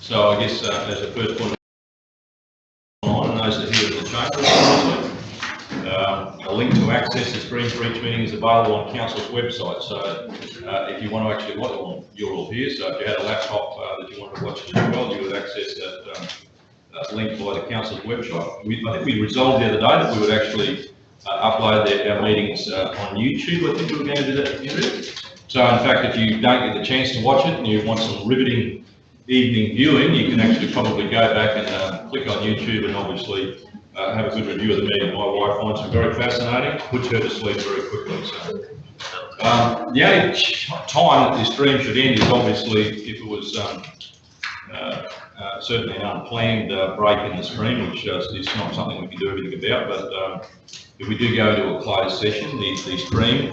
So I guess as the first point on, and those that are here in the chamber, a link to access the stream for each meeting is available on Council's website. So if you want to actually watch, well, you're all here, so if you had a laptop that you want to watch it as well, you would access that link via the Council's website. I think we resolved the other day that we would actually upload our meetings on YouTube. I think we were going to do that together. So in fact, if you don't get the chance to watch it and you want some riveting evening viewing, you can actually probably go back and click on YouTube and obviously have a good review of the meeting. My wife finds it very fascinating, puts her to sleep very quickly. So the only time that this stream should end is obviously if it was certainly an unplanned break in the stream, which is not something we can do everything about. But if we do go into a closed session, the stream,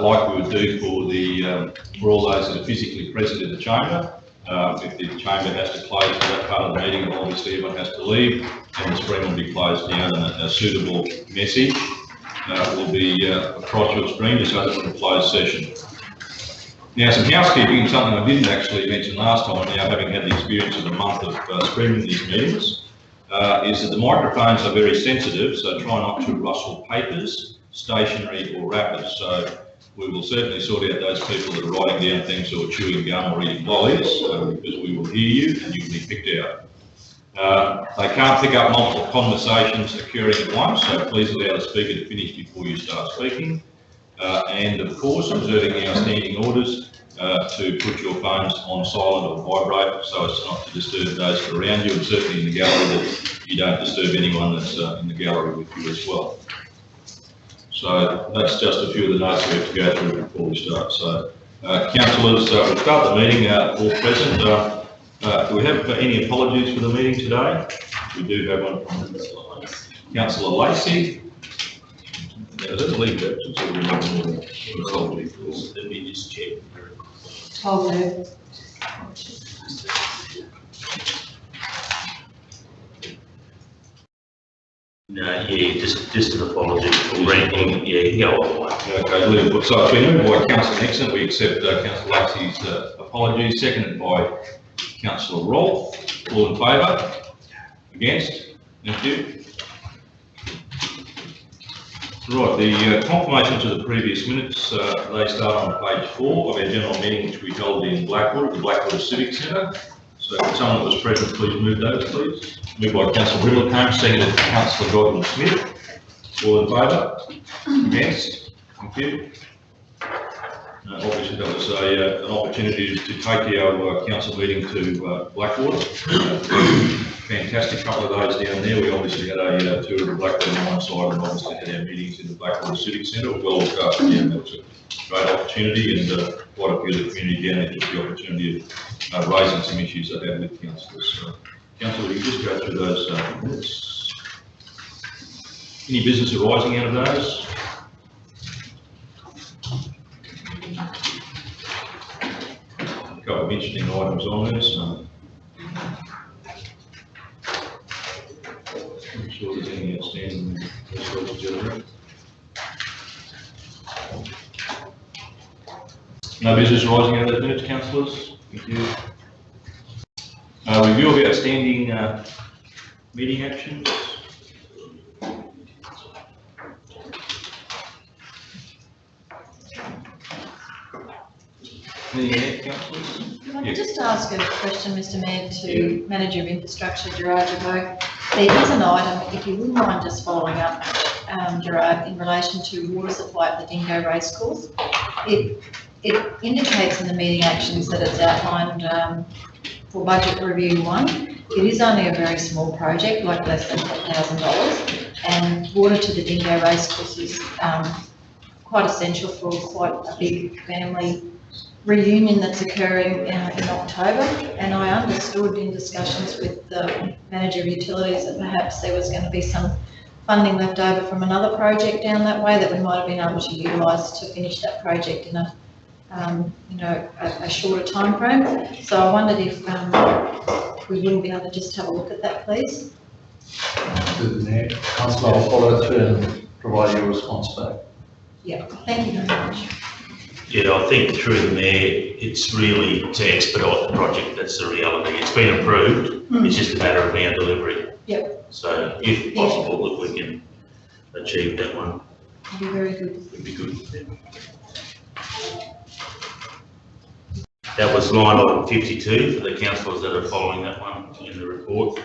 like we would do for all those that are physically present in the chamber, if the chamber has to close for that part of the meeting, obviously everyone has to leave, and the stream will be closed down, and a suitable message will be across your screen to say that it's a closed session. Now, some housekeeping, something I didn't actually mention last time, now having had the experience of a month of streaming these meetings, is that the microphones are very sensitive, so try not to rustle papers, stationery or wrappers. So we will certainly sort out those people that are writing down things or chewing gum or eating lollies, because we will hear you and you will be picked out. They can't pick up multiple conversations occurring at once, so please allow the speaker to finish before you start speaking. And of course, observing our standing orders to put your phones on silent or vibrate so as not to disturb those around you, and certainly in the gallery that you don't disturb anyone that's in the gallery with you as well. So that's just a few of the notes we have to go through before we start. So councillors, we'll start the meeting, all present. Do we have any apologies for the meeting today? We do have one from Councillor Lacey. Now, is that a leave absence or do we have the meeting's chair? I'll do. No, yeah, just an apology for ranking. Yeah, Okay, leave. So it's been moved by Councillor Nixon. We accept Councillor Lacey's apologies. Seconded by Councillor Rolfe. All in favour? Against? Thank you. Right, the confirmations of the previous minutes, they start on page 4 of our general meeting, which we held in Blackwood, the Blackwood Civic Centre. So if someone that was present, please move those, please. Moved by Councillor Riddlecombe, seconded by Councillor Godwin Smith. All in favour? Against? Thank you. Obviously, that was an opportunity to take our council meeting to Blackwood. Fantastic couple of days down there. We obviously had a tour of the Blackwood on one side and obviously had our meetings in the Blackwood Civic Centre. Well looked after. Yeah, that was a great opportunity, and quite a few of the community down there took the opportunity of raising some issues they had with councillors. So, Councillor, will you just go through those minutes? Any business arising out of those? A couple of interesting items on there, so I'm sure there's any outstanding gentlemen. No business arising out of those minutes, councillors? Thank you. Review of outstanding meeting actions. Can I just ask a question, Mr. Mayor, to Manager of Infrastructure, Gerard Jabot? There is an item, if you wouldn't mind just following up, Gerard, in relation to water supply at the Dingo Racecourse. It indicates in the meeting actions that it's outlined for budget review 1. It is only a very small project, like less than $1,000, and water to the Dingo Racecourse is quite essential for quite a big family reunion that's occurring in October. And I understood in discussions with the Manager of Utilities that perhaps there was going to be some funding left over from another project down that way that we might have been able to utilise to finish that project in a a shorter time frame. So I wondered if we will be able to just have a look at that, please. Councillor, I'll follow through and provide you a response back. Yeah, thank you very much. Yeah, I think through the mayor, it's really to expedite the project. That's the reality. It's been approved. It's just a matter of now delivery. Yep. So if possible, if we can achieve that one, It'd be very good. it'd be good. That was line item 52 for the councillors that are following that one in the report.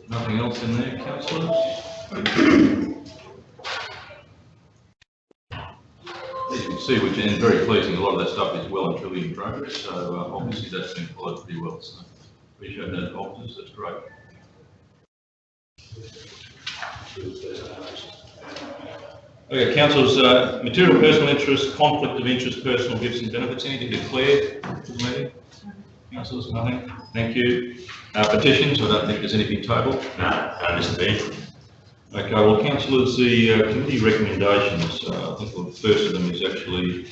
Nothing else in there, councillors? As you can see, which is very pleasing, a lot of that stuff is well and truly in progress, so obviously that's been followed pretty well, so appreciate that, officers, that's great. Okay, councillors, material personal interest, conflict of interest, personal gifts and benefits, anything to declare to the meeting? Councillors, nothing? Thank you. Petitions, I don't think there's anything tabled. No, Mr. Mayor. Okay, well, councillors, the committee recommendations, I think the first of them is actually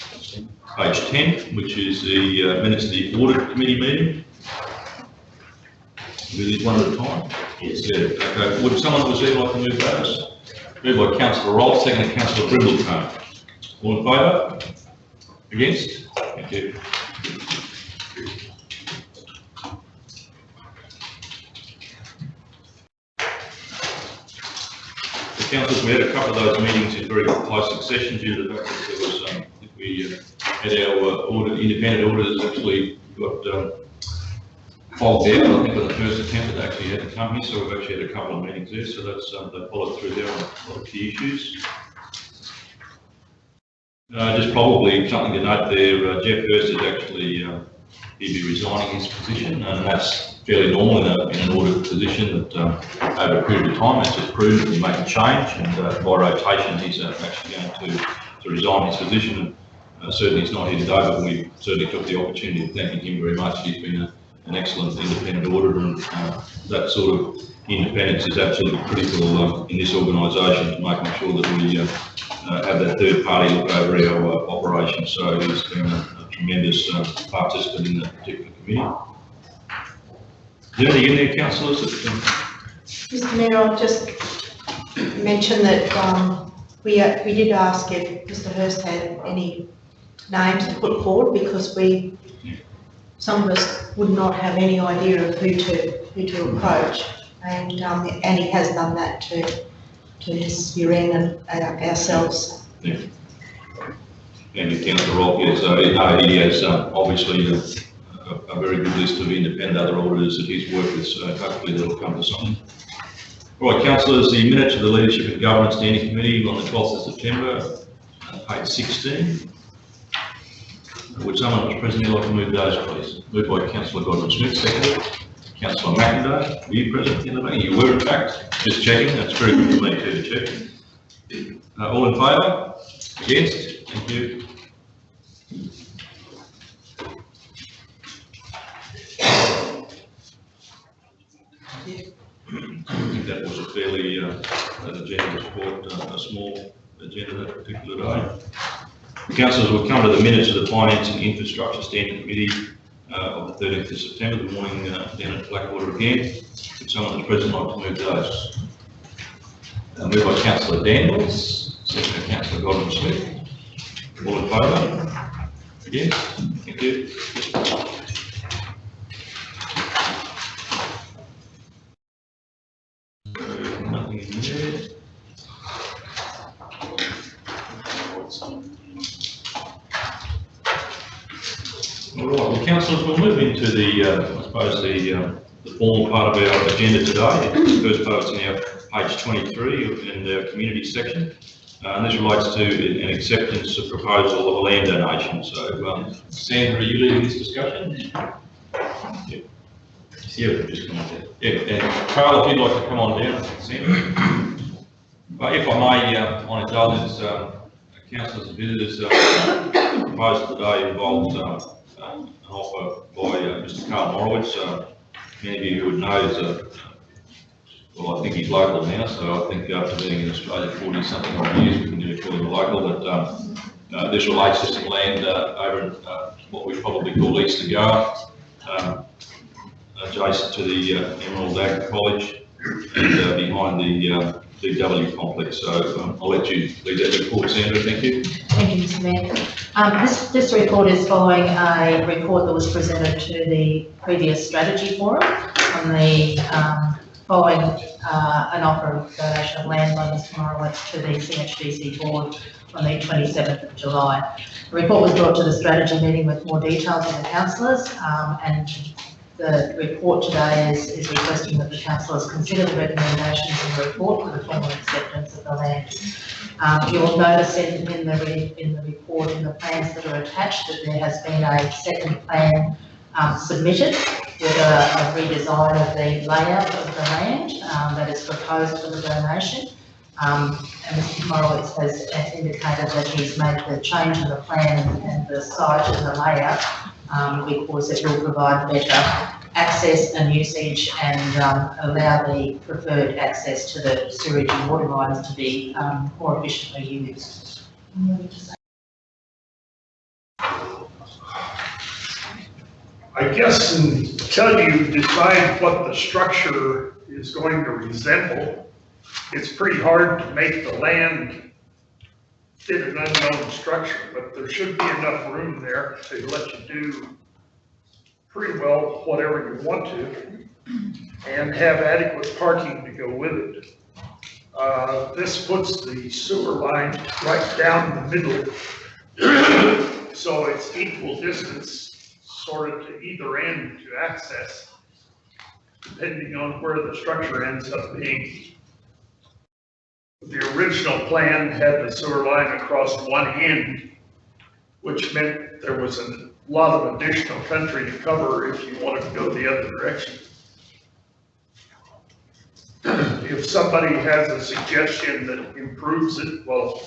page 10, which is the minutes of the audit committee meeting. Do these one at a time? Yes. Yeah, okay. Would someone who was there like to move those? Moved by Councillor Rolt, seconded Councillor Brindlecombe. All in favour? Against? Thank you. Councillors, we had a couple of those meetings in very close succession due to the fact that there was, we had our independent auditors actually got fogged out. I think on the first attempt that actually had to come here, so we've actually had a couple of meetings there, so that's, they followed through there on a lot of key issues. Just probably something to note there, Jeff Hurst is actually, he'd be resigning his position, and that's fairly normal in an audit position that over a period of time it's just prudent that you make a change, and by rotation he's actually going to resign his position, and certainly he's not here today, but we certainly took the opportunity of thanking him very much. He's been an excellent independent auditor, and that sort of independence is absolutely critical in this organisation, to making sure that we have that third party look over our operations. So he's been a tremendous participant in that particular committee. Is there anything in there, councillors? Mr. Mayor, I'll just mention that we did ask if Mr. Hurst had any names to put forward, because some of us would not have any idea of who to approach, and he has done that to Ms. Uren and ourselves. Yeah. And Councillor Rock, yes, he has obviously a very good list of independent other auditors that he's worked with, so hopefully that'll come to something. All right, councillors, the minutes of the Leadership and Governance Standing Committee on the 12th of September, page 16. Would someone who's present here like to move those, please? Moved by Councillor Godwin-Smith, seconded. Councillor McIndoe, were you present in the meeting? You were, in fact. Just checking, that's very good for me too to check. All in favour? Against? Thank you. I think that was a fairly, that agenda was quite a small agenda that particular day. Councillors, will come to the minutes of the Finance and Infrastructure Standing Committee of the 13th of September, the morning down at Blackwater again. Would someone who's present like to move those? Moved by Councillor Daniels, second by Councillor Godwin-Smith. All in favour? Against? Thank you. Nothing in there. All right, well, councillors, we'll move into the, I suppose, the formal part of our agenda today. The first part is in our page 23 in the community section, and this relates to an acceptance of proposal of a land donation. So, Sandra, are you leading this discussion? Yeah. Yeah, just come on down. Yeah, and Carl, if you'd like to come on down, Sandra. But if I may, on indulgence, councillors and visitors, the proposal today involves an offer by Mr. Carl Morowitz. Many of you who would know is well, I think he's local now, so I think after being in Australia 40 something odd years, we can do call him local. But this relates to some land over in what we probably call Eastern Gar. adjacent to the Emerald Ag College and behind the DW complex. So I'll let you lead that report, Sandra. Thank you. Thank you, Mr. Mayor. This report is following a report that was presented to the previous strategy forum on the following an offer of donation of land by Mr. Morowitz to the CHDC board on the 27th of July. The report was brought to the strategy meeting with more details of the councillors, and the report today is requesting that the councillors consider the recommendations in the report for the formal acceptance of the land. You will notice in the report, in the plans that are attached, that there has been a second plan submitted with a redesign of the layout of the land that is proposed for the donation. And Mr. Morowitz has indicated that he's made the change in the plan and the site and the layout because it will provide better access and usage and allow the preferred access to the sewage and water lines to be more efficiently used. I guess until you decide what the structure is going to resemble, it's pretty hard to make the land fit an unknown structure, but there should be enough room there to let you do pretty well whatever you want to and have adequate parking to go with it. This puts the sewer line right down the middle, so it's equal distance sort of to either end to access, depending on where the structure ends up being. The original plan had the sewer line across one end, which meant there was a lot of additional country to cover if you wanted to go the other direction. If somebody has a suggestion that improves it, well,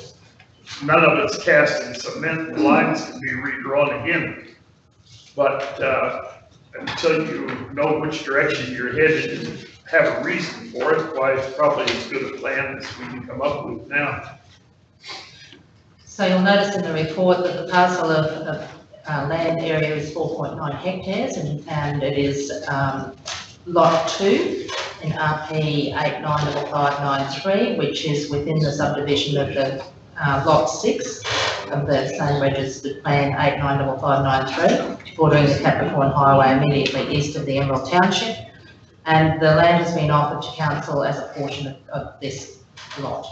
none of it's cast in cement, the lines can be redrawn again. But until you know which direction you're headed and have a reason for it, why it's probably as good a plan as we can come up with now. So you'll notice in the report that the parcel of land area is 4.9 hectares and it is lot 2 in RP 895593, which is within the subdivision of the lot 6 of the same registered plan 895593, bordering the Capricorn Highway immediately east of the Emerald Township. And the land has been offered to council as a portion of this lot.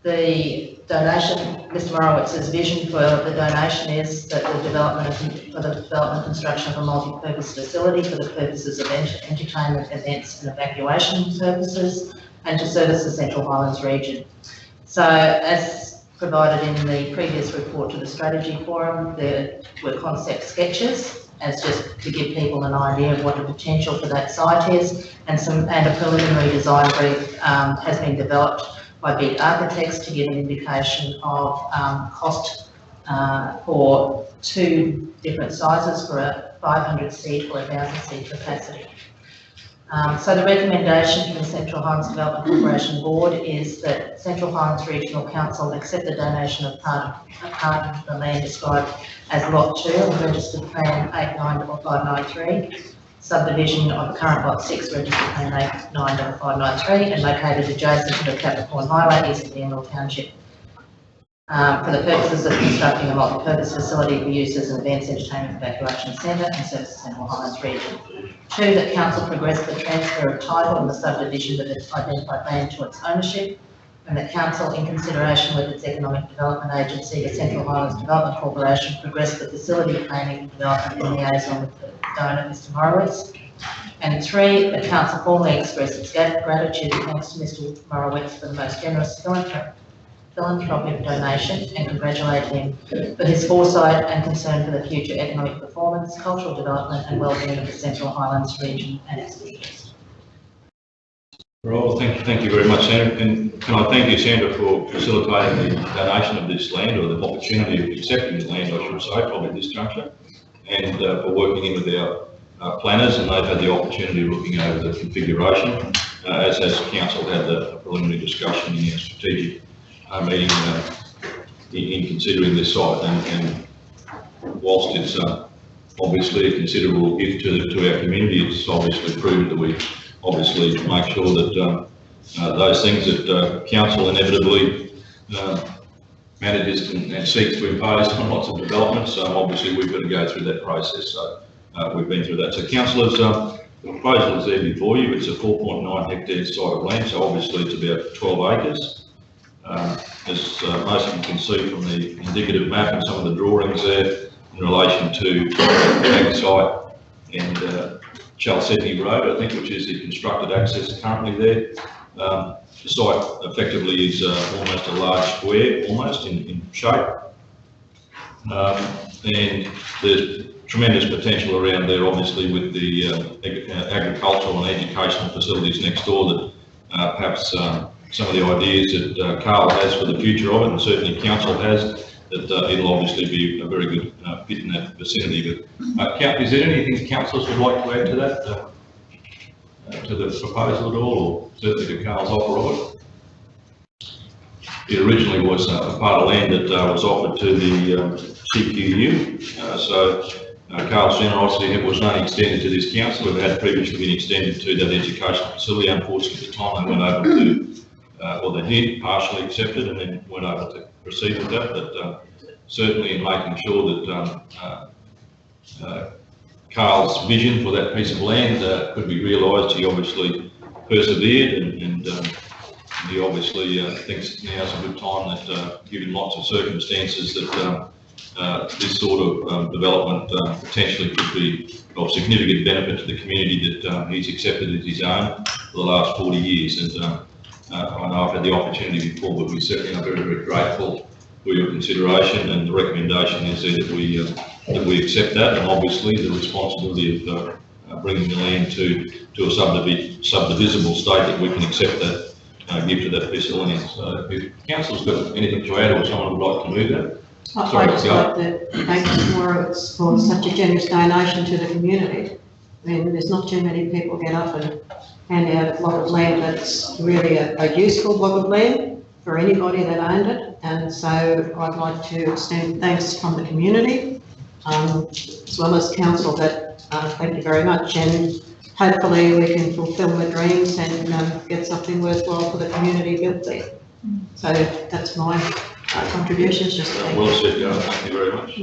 The donation, Mr. Morowitz's vision for the donation is that the development and construction of a multi-purpose facility for the purposes of entertainment, events and evacuation purposes and to service the Central Highlands region. So as provided in the previous report to the strategy forum, there were concept sketches as just to give people an idea of what the potential for that site is, and a preliminary design brief has been developed by big architects to give an indication of cost for 2 different sizes for a 500 seat or 1,000 seat capacity. So the recommendation from the Central Highlands Development Corporation Board is that Central Highlands Regional Council accept the donation of part of the land described as Lot 2 of the Registered Plan 895593, subdivision of the current Lot 6 Registered Plan 895593 and located adjacent to the Capricorn Highway east of the Emerald Township. For the purposes of constructing a multi-purpose facility for use as an events, entertainment, evacuation centre and service the Central Highlands region. 2, that council progress the transfer of title in the subdivision of its identified land to its ownership, and that council, in consideration with its economic development agency, the Central Highlands Development Corporation, progress the facility planning and development in liaison with the donor, Mr. Morowitz. And 3, that council formally express its gratitude and thanks to Mr. Morowitz for the most generous philanthropic donation and congratulate him for his foresight and concern for the future economic performance, cultural development and well-being of the Central Highlands region and its visitors. Well, thank you very much, Sandra. And can I thank you, Sandra, for facilitating the donation of this land, or the opportunity of accepting the land, I should say, probably at this juncture, and for working in with our planners, and they've had the opportunity of looking over the configuration, as has council had the preliminary discussion in our strategic meeting in considering this site, and whilst it's obviously a considerable gift to our community. It's obviously prudent that we obviously make sure that those things that council inevitably manages and seeks to impose on lots of developments, obviously we've got to go through that process. So we've been through that. So councillors, the proposal is there before you. It's a 4.9 hectare site of land, so obviously it's about 12 acres. As most of you can see from the indicative map and some of the drawings there in relation to the ag site and Chalcedony Road, I think, which is the constructed access currently there. The site effectively is almost a large square, almost in shape. And there's tremendous potential around there, obviously, with the agricultural and educational facilities next door that perhaps some of the ideas that Carl has for the future of it, and certainly council has, that it'll obviously be a very good fit in that vicinity. But is there anything councillors would like to add to that, to the proposal at all, or certainly to Carl's offer of it? It originally was a part of land that was offered to the CQU, so Carl's generosity, it was not extended to this council. It had previously been extended to that educational facility. Unfortunately, at the time they went over to, or they did partially accept it and then went over to proceed with that. But certainly in making sure that Carl's vision for that piece of land could be realised, he obviously persevered and he obviously thinks now's a good time that, given lots of circumstances, that this sort of development potentially could be of significant benefit to the community that he's accepted as his own for the last 40 years. And I know I've had the opportunity before, but we certainly are very, very grateful for your consideration, and the recommendation is there that we accept that, and obviously the responsibility of bringing the land to a subdivisible state that we can accept that gift of that piece of land. So if council's got anything to add, or someone would like to move that. I'd just like to thank Mr. Morowitz for such a generous donation to the community. I mean, there's not too many people get up and hand out a block of land that's really a useful block of land for anybody that owned it. And so I'd like to extend thanks from the community, as well as council, that thank you very much. And hopefully we can fulfil the dreams and get something worthwhile for the community built there. So that's my contributions. Just well said, Gareth. Thank you very much.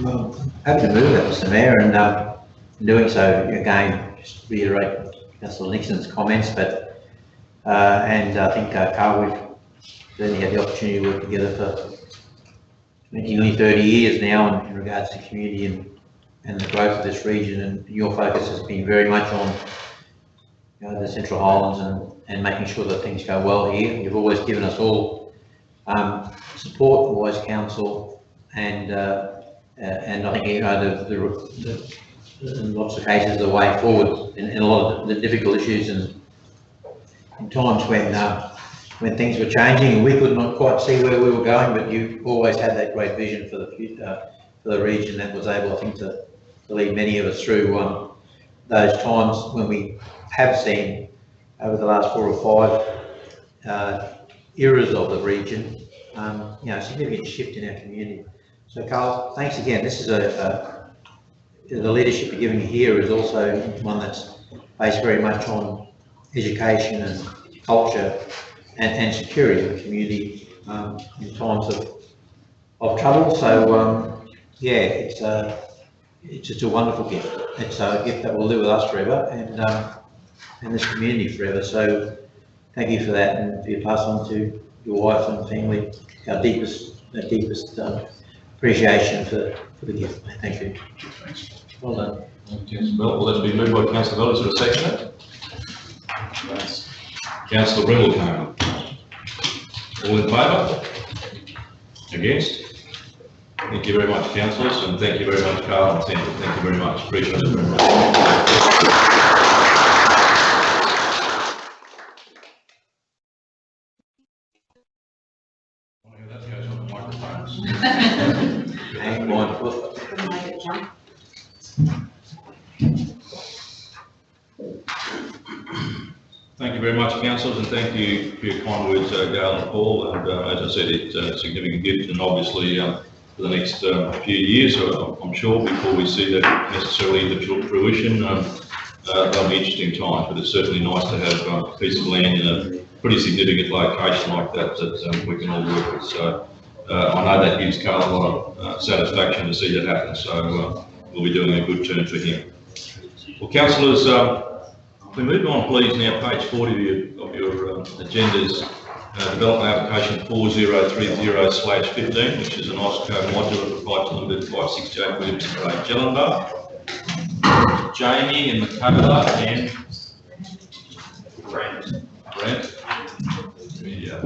Well, happy to move that, Mr. Mayor, and in doing so, again, just reiterate Councillor Nixon's comments, but and I think Carl, we've certainly had the opportunity to work together for nearly 30 years now in regards to community and the growth of this region, and your focus has been very much on the Central Highlands and making sure that things go well here. You've always given us all support, always counsel, and I think in lots of cases the way forward in a lot of the difficult issues and in times when things were changing and we could not quite see where we were going, but you always had that great vision for the future, for the region, that was able, I think, to lead many of us through those times when we have seen over the last 4 or 5 eras of the region, significant shift in our community. So Carl, thanks again. This is the leadership you're giving here is also one that's based very much on education and culture and security of the community in times of trouble. So it's just a wonderful gift. It's a gift that will live with us forever and this community forever. So thank you for that, and for your pass on to your wife and family our deepest appreciation for the gift. Thank you. Thanks. Well done. Councillor Bell. Well, that's been moved by Councillor Bell. Is there a second? That's Councillor Brindle. All in favour? Against? Thank you very much, councillors, and thank you very much, Carl and Sept. Thank you very much. Appreciate it very much. That goes on the microphones. Hang on. couldn't make it jump. Thank you, you very much, councillors, and thank you for your kind words, Gail and Paul. And as I said, it's a significant gift, and obviously for the next few years, I'm sure, before we see that necessarily the fruition, they'll be interesting times. But it's certainly nice to have a piece of land in a pretty significant location like that that we can all work with. So I know that gives Carl a lot of satisfaction to see that happen. So we'll be doing a good turn for him. Well, councillors, if we move on, please, now, page 40 of your agendas, development application 4030/15, which is an OSCO modular provided limited 568 Williamson Road, Jellinbah. Jamie and Michaela and Brent. Yeah.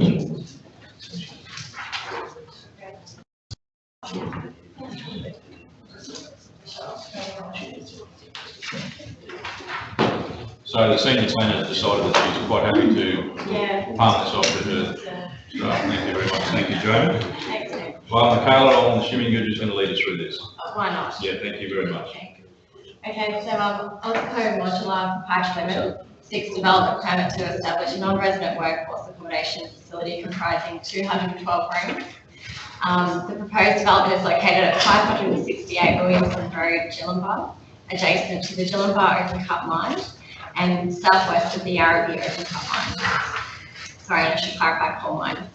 So the senior planner has decided that she's quite happy to palm this off to her staff. Thank you very much. Thank you, Joan. Excellent. Well, Michaela, I'm assuming you're just going to lead us through this. Why not? Yeah, thank you very much. Okay, so OSCO modular proposed 6 development permit to establish a non-resident workforce accommodation facility comprising 212 rooms. The proposed development is located at 568 Williamson Road, Jellinbah, adjacent to the Jellinbah open cut mine and southwest of the Yarrabee open cut mine. Sorry, I should clarify coal mines.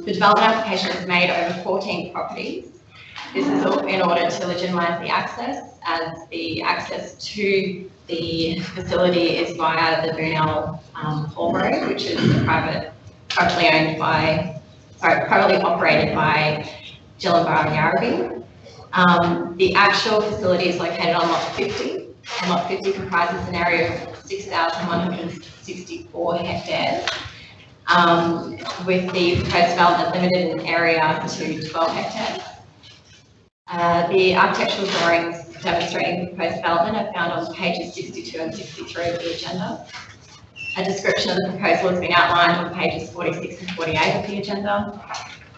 The development application is made over 14 properties. This is all in order to legitimise the access, as the access to the facility is via the Boonell Hall Road, which is privately operated by Jellinbah and Yarrabee. The actual facility is located on lot 50. And lot 50 comprises an area of 6,164 hectares, with the proposed development limited in area to 12 hectares. The architectural drawings demonstrating the proposed development are found on pages 62 and 63 of the agenda. A description of the proposal has been outlined on pages 46 and 48 of the agenda.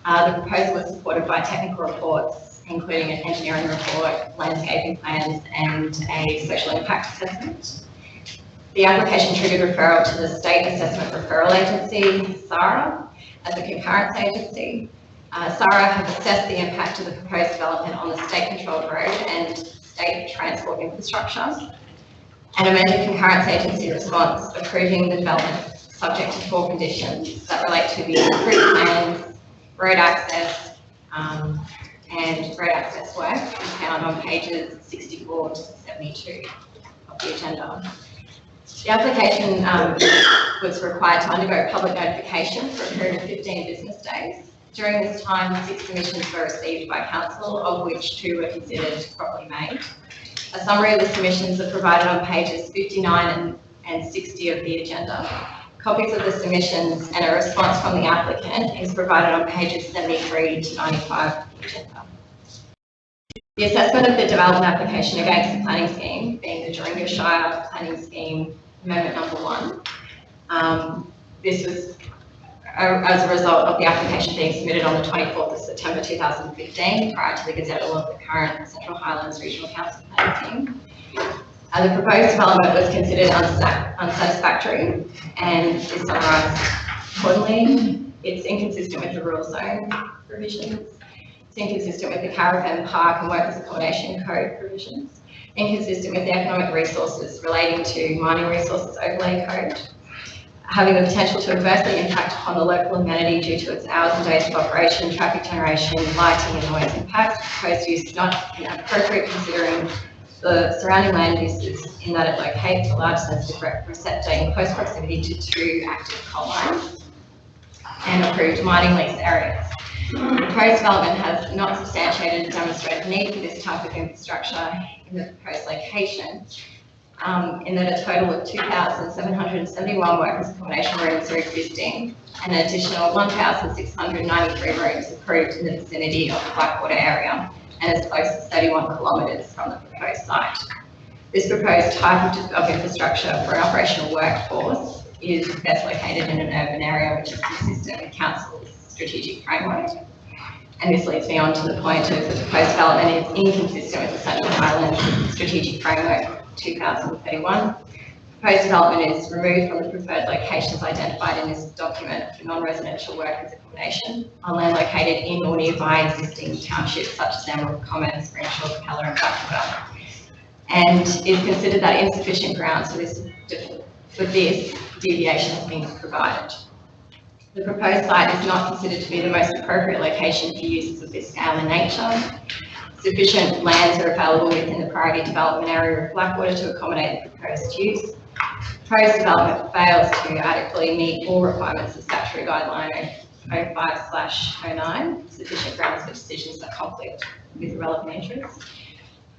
The proposal was supported by technical reports, including an engineering report, landscaping plans, and a social impact assessment. The application triggered referral to the State Assessment Referral Agency, SARA, as a concurrence agency. SARA have assessed the impact of the proposed development on the state-controlled road and state transport infrastructure. An amended concurrence agency response approving the development subject to 4 conditions that relate to the approved plans, road access, and road access work is found on pages 64 to 72 of the agenda. The application was required to undergo public notification for a period of 15 business days. During this time, 6 submissions were received by council, of which 2 were considered properly made. A summary of the submissions are provided on pages 59 and 60 of the agenda. Copies of the submissions and a response from the applicant is provided on pages 73 to 95 of the agenda. The assessment of the development application against the planning scheme, being the Doringa Shire Planning Scheme Amendment number 1. This was as a result of the application being submitted on the 24th of September 2015, prior to the gazettal of the current Central Highlands Regional Council Planning Scheme. The proposed development was considered unsatisfactory and is summarised accordingly. It's inconsistent with the rural zone provisions. It's inconsistent with the Caravan Park and Workers Accommodation Code provisions. Inconsistent with the economic resources relating to mining resources overlay code. Having the potential to adversely impact upon the local amenity due to its hours and days of operation, traffic generation, lighting and noise impacts. Proposed use is not inappropriate considering the surrounding land uses in that it locates a large sensitive receptor in close proximity to 2 active coal mines and approved mining lease areas. The proposed development has not substantiated and demonstrated the need for this type of infrastructure in the proposed location, in that a total of 2,771 workers' accommodation rooms are existing and an additional 1,693 rooms approved in the vicinity of the Blackwater area and as close as 31 kilometres from the proposed site. This proposed type of infrastructure for an operational workforce is best located in an urban area which is consistent with Council's strategic framework. And this leads me on to the point of the proposed development is inconsistent with the Central Highlands Strategic Framework 2031. Proposed development is removed from the preferred locations identified in this document for non-residential workers accommodation on land located in or nearby existing townships such as Emerald Common, Springshaw, Capella and Blackwater, and is considered that insufficient grounds for this deviation has been provided. The proposed site is not considered to be the most appropriate location for uses of this scale and nature. Sufficient lands are available within the priority development area of Blackwater to accommodate the proposed use. Proposed development fails to adequately meet all requirements of statutory guideline 05/09, sufficient grounds for decisions that conflict with relevant interests.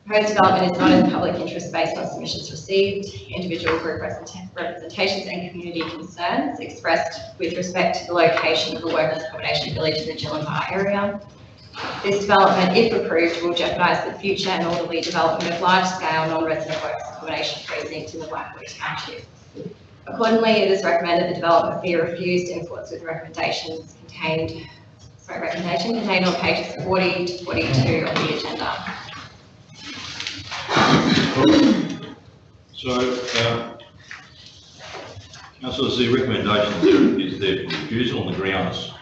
Proposed development is not in the public interest based on submissions received, individual group representations and community concerns expressed with respect to the location of the workers' accommodation village in the Gillenbar area. This development, if approved, will jeopardise the future and orderly development of large-scale non-resident workers' accommodation precincts in the Blackwater Township. Accordingly, it is recommended the development be refused in accordance with recommendation contained on pages 40 to 42 of the agenda. So, councillors, the recommendation is there for refusal on the grounds,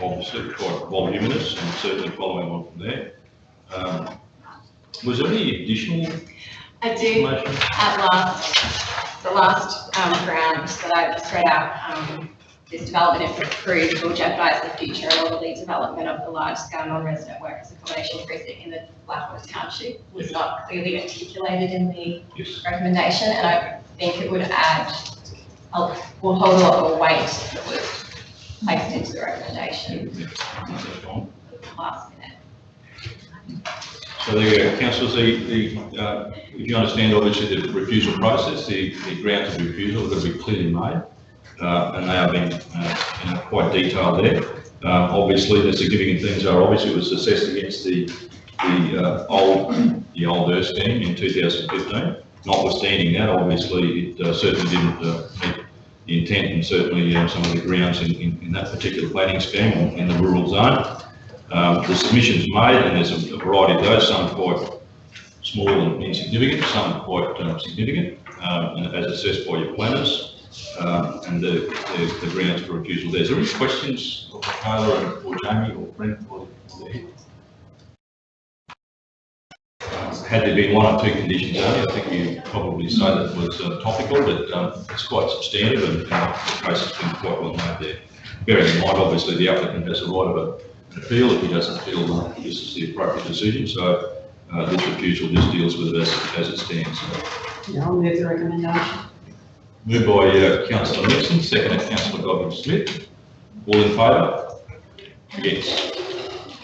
obviously quite voluminous and certainly following on from there. Was there any additional I do, the last ground that I've spread out, this development, if approved, will jeopardise the future and orderly development of the large-scale non-resident workers accommodation precinct in the Blackwater Township. Was not clearly articulated in the recommendation, and I think it would add, will hold a lot more weight that was placed into the recommendation. Last minute. So there you go, councillors, if you understand obviously the refusal process, the grounds of refusal are going to be clearly made, and they have been quite detailed there. Obviously the significant things are obviously it was assessed against the old scheme in 2015. Notwithstanding that, obviously it certainly didn't meet the intent and certainly some of the grounds in that particular planning scheme in the rural zone. The submissions made, and there's a variety of those, some quite small and insignificant, some quite significant, and as assessed by your planners, and the grounds for refusal there. Is there any questions of Taylor or Jamie or Brent or had there been one or two conditions only, I think you'd probably say that was topical, but it's quite substantive and the case has been quite well made there. Bearing in mind, obviously, the applicant has a right of an appeal if he doesn't feel that this is the appropriate decision, so this refusal just deals with it as it stands. Yeah, I'll move the recommendation. Moved by Councillor Nixon, seconded Councillor Godwin-Smith. All in favour? Against?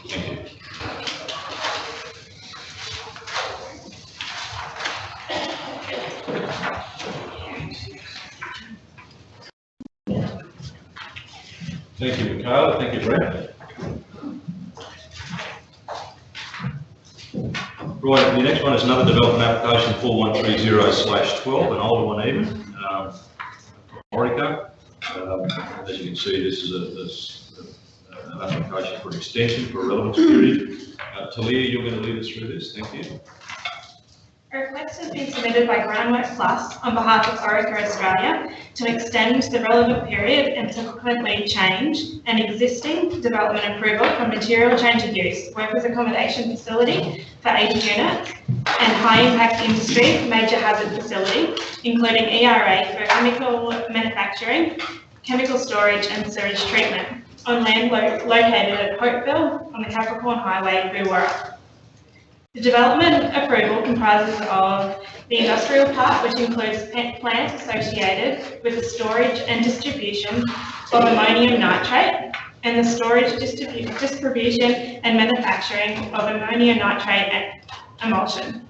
Thank you. Thank you, Michaela. Thank you, Brent. Right, the next one is another development application 4130/12, an older one even, Orica. As you can see, this is an application for an extension for a relevance period. Talia, you're going to lead us through this. Thank you. A request has been submitted by Groundwork Plus on behalf of Orica Australia to extend the relevant period and subsequently change an existing development approval for material change of use, workers accommodation facility for 80 units, and high impact industry major hazard facility, including ERA for chemical manufacturing, chemical storage and sewage treatment on land located at Hopeville on the Capricorn Highway, Boowara. The development approval comprises of the industrial part, which includes plants associated with the storage and distribution of ammonium nitrate, and the storage, distribution and manufacturing of ammonium nitrate emulsion.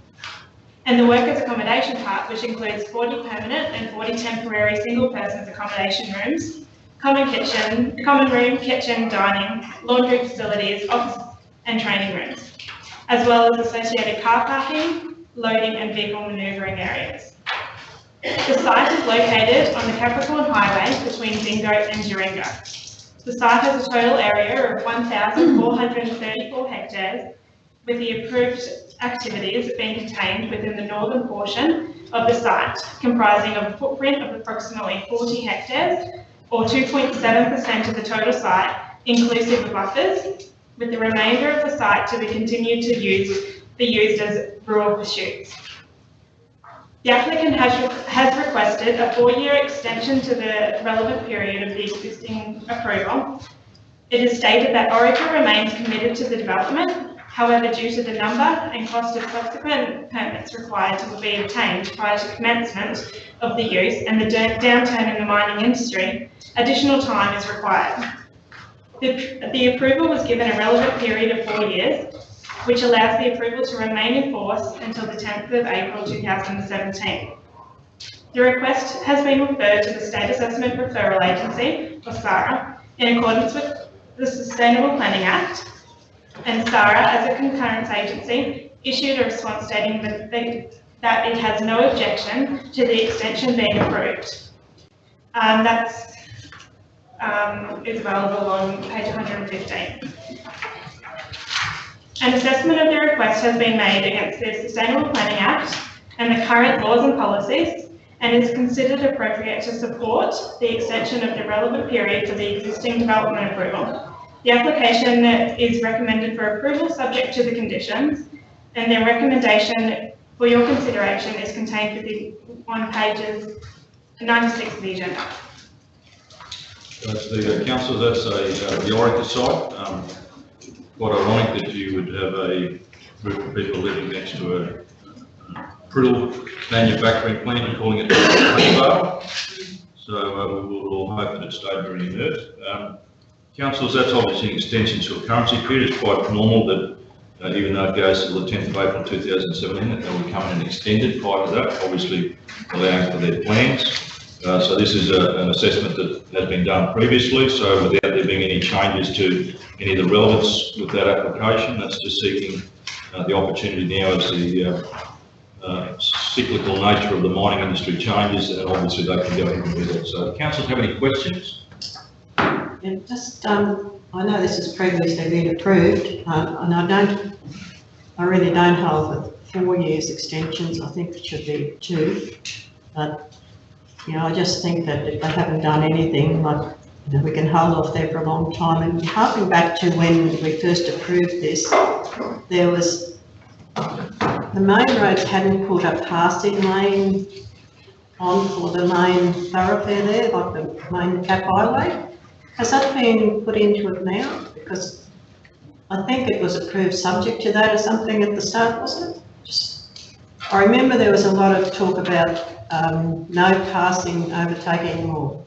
And the workers' accommodation part, which includes 40 permanent and 40 temporary single persons accommodation rooms, common room, kitchen, dining, laundry facilities, office and training rooms, as well as associated car parking, loading and vehicle manoeuvring areas. The site is located on the Capricorn Highway between Bingo and Duringa. The site has a total area of 1,434 hectares with the approved activities being contained within the northern portion of the site, comprising of a footprint of approximately 40 hectares, or 2.7% of the total site, inclusive of buffers, with the remainder of the site to be continued to be used as rural pursuits. The applicant has requested a 4-year extension to the relevant period of the existing approval. It is stated that Orica remains committed to the development. However, due to the number and cost of subsequent permits required to be obtained prior to commencement of the use and the downturn in the mining industry, additional time is required. The approval was given a relevant period of 4 years, which allows the approval to remain in force until the 10th of April 2017. The request has been referred to the State Assessment Referral Agency, or SARA, in accordance with the Sustainable Planning Act, and SARA, as a concurrence agency, issued a response stating that it has no objection to the extension being approved. That's is available on page 115. An assessment of the request has been made against the Sustainable Planning Act and the current laws and policies, and is considered appropriate to support the extension of the relevant period for the existing development approval. The application is recommended for approval subject to the conditions, and their recommendation for your consideration is contained on pages 96 of the agenda. That's the council, that's the Orica site. Quite ironic that you would have a group of people living next to a brittle manufacturing plant and calling it a honeybar. So we will all hope that it stayed very inert. Councillors, that's obviously an extension to a currency period. It's quite normal that even though it goes till the 10th of April 2017, that they will come in and extend it prior to that, obviously allowing for their plans. So this is an assessment that has been done previously, so without there being any changes to any of the relevance with that application, that's just seeking the opportunity now as the cyclical nature of the mining industry changes, and obviously they can go in with it. So, councillors have any questions? Yeah, just, I know this has previously been approved, and I really don't hold with 4 years extensions. I think it should be 2, but you know, I just think that if they haven't done anything, like, you know, we can hold off there for a long time. And harking back to when we first approved this, there was, the main roads hadn't put a passing lane on for the main thoroughfare there, like the main cap highway. Has that been put into it now? Because I think it was approved subject to that or something at the start, wasn't it? I remember there was a lot of talk about no passing, overtaking or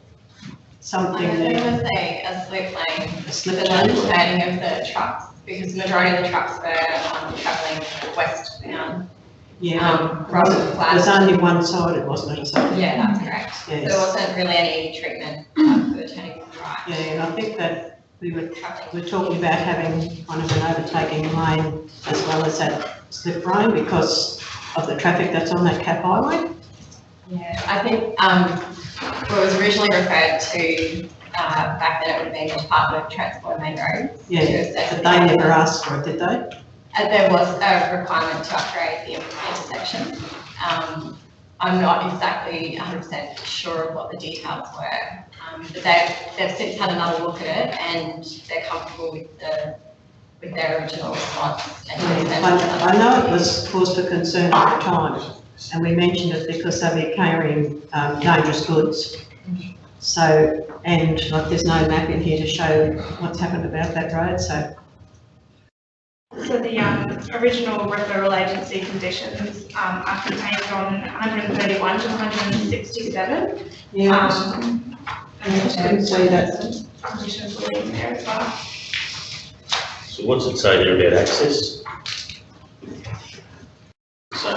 something there. There was a slip lane for the lane. turning of the trucks, because the majority of the trucks were travelling westbound. Yeah, rather than flat. there's only one side, it wasn't it? So, Yeah, that's correct. Yes. So there wasn't really any treatment for the turning to the right. Yeah, and I think that we're talking about having kind of an overtaking lane as well as that slip lane because of the traffic that's on that cap highway. Yeah, I think what was originally referred to back then, it would have been the Department of Transport and Main Roads. Yeah, but they never asked for it, did they? There was a requirement to upgrade the intersection. I'm not exactly 100% sure of what the details were, but they've since had another look at it and they're comfortable with their original response. I know it was cause for concern at the time, and we mentioned it because they were carrying dangerous goods. So, and like there's no map in here to show what's happened about that road, so. So the original referral agency conditions are contained on 131 to 167. Yeah, I just couldn't see that. Conditions were in there as well. So what's it say there about access? So,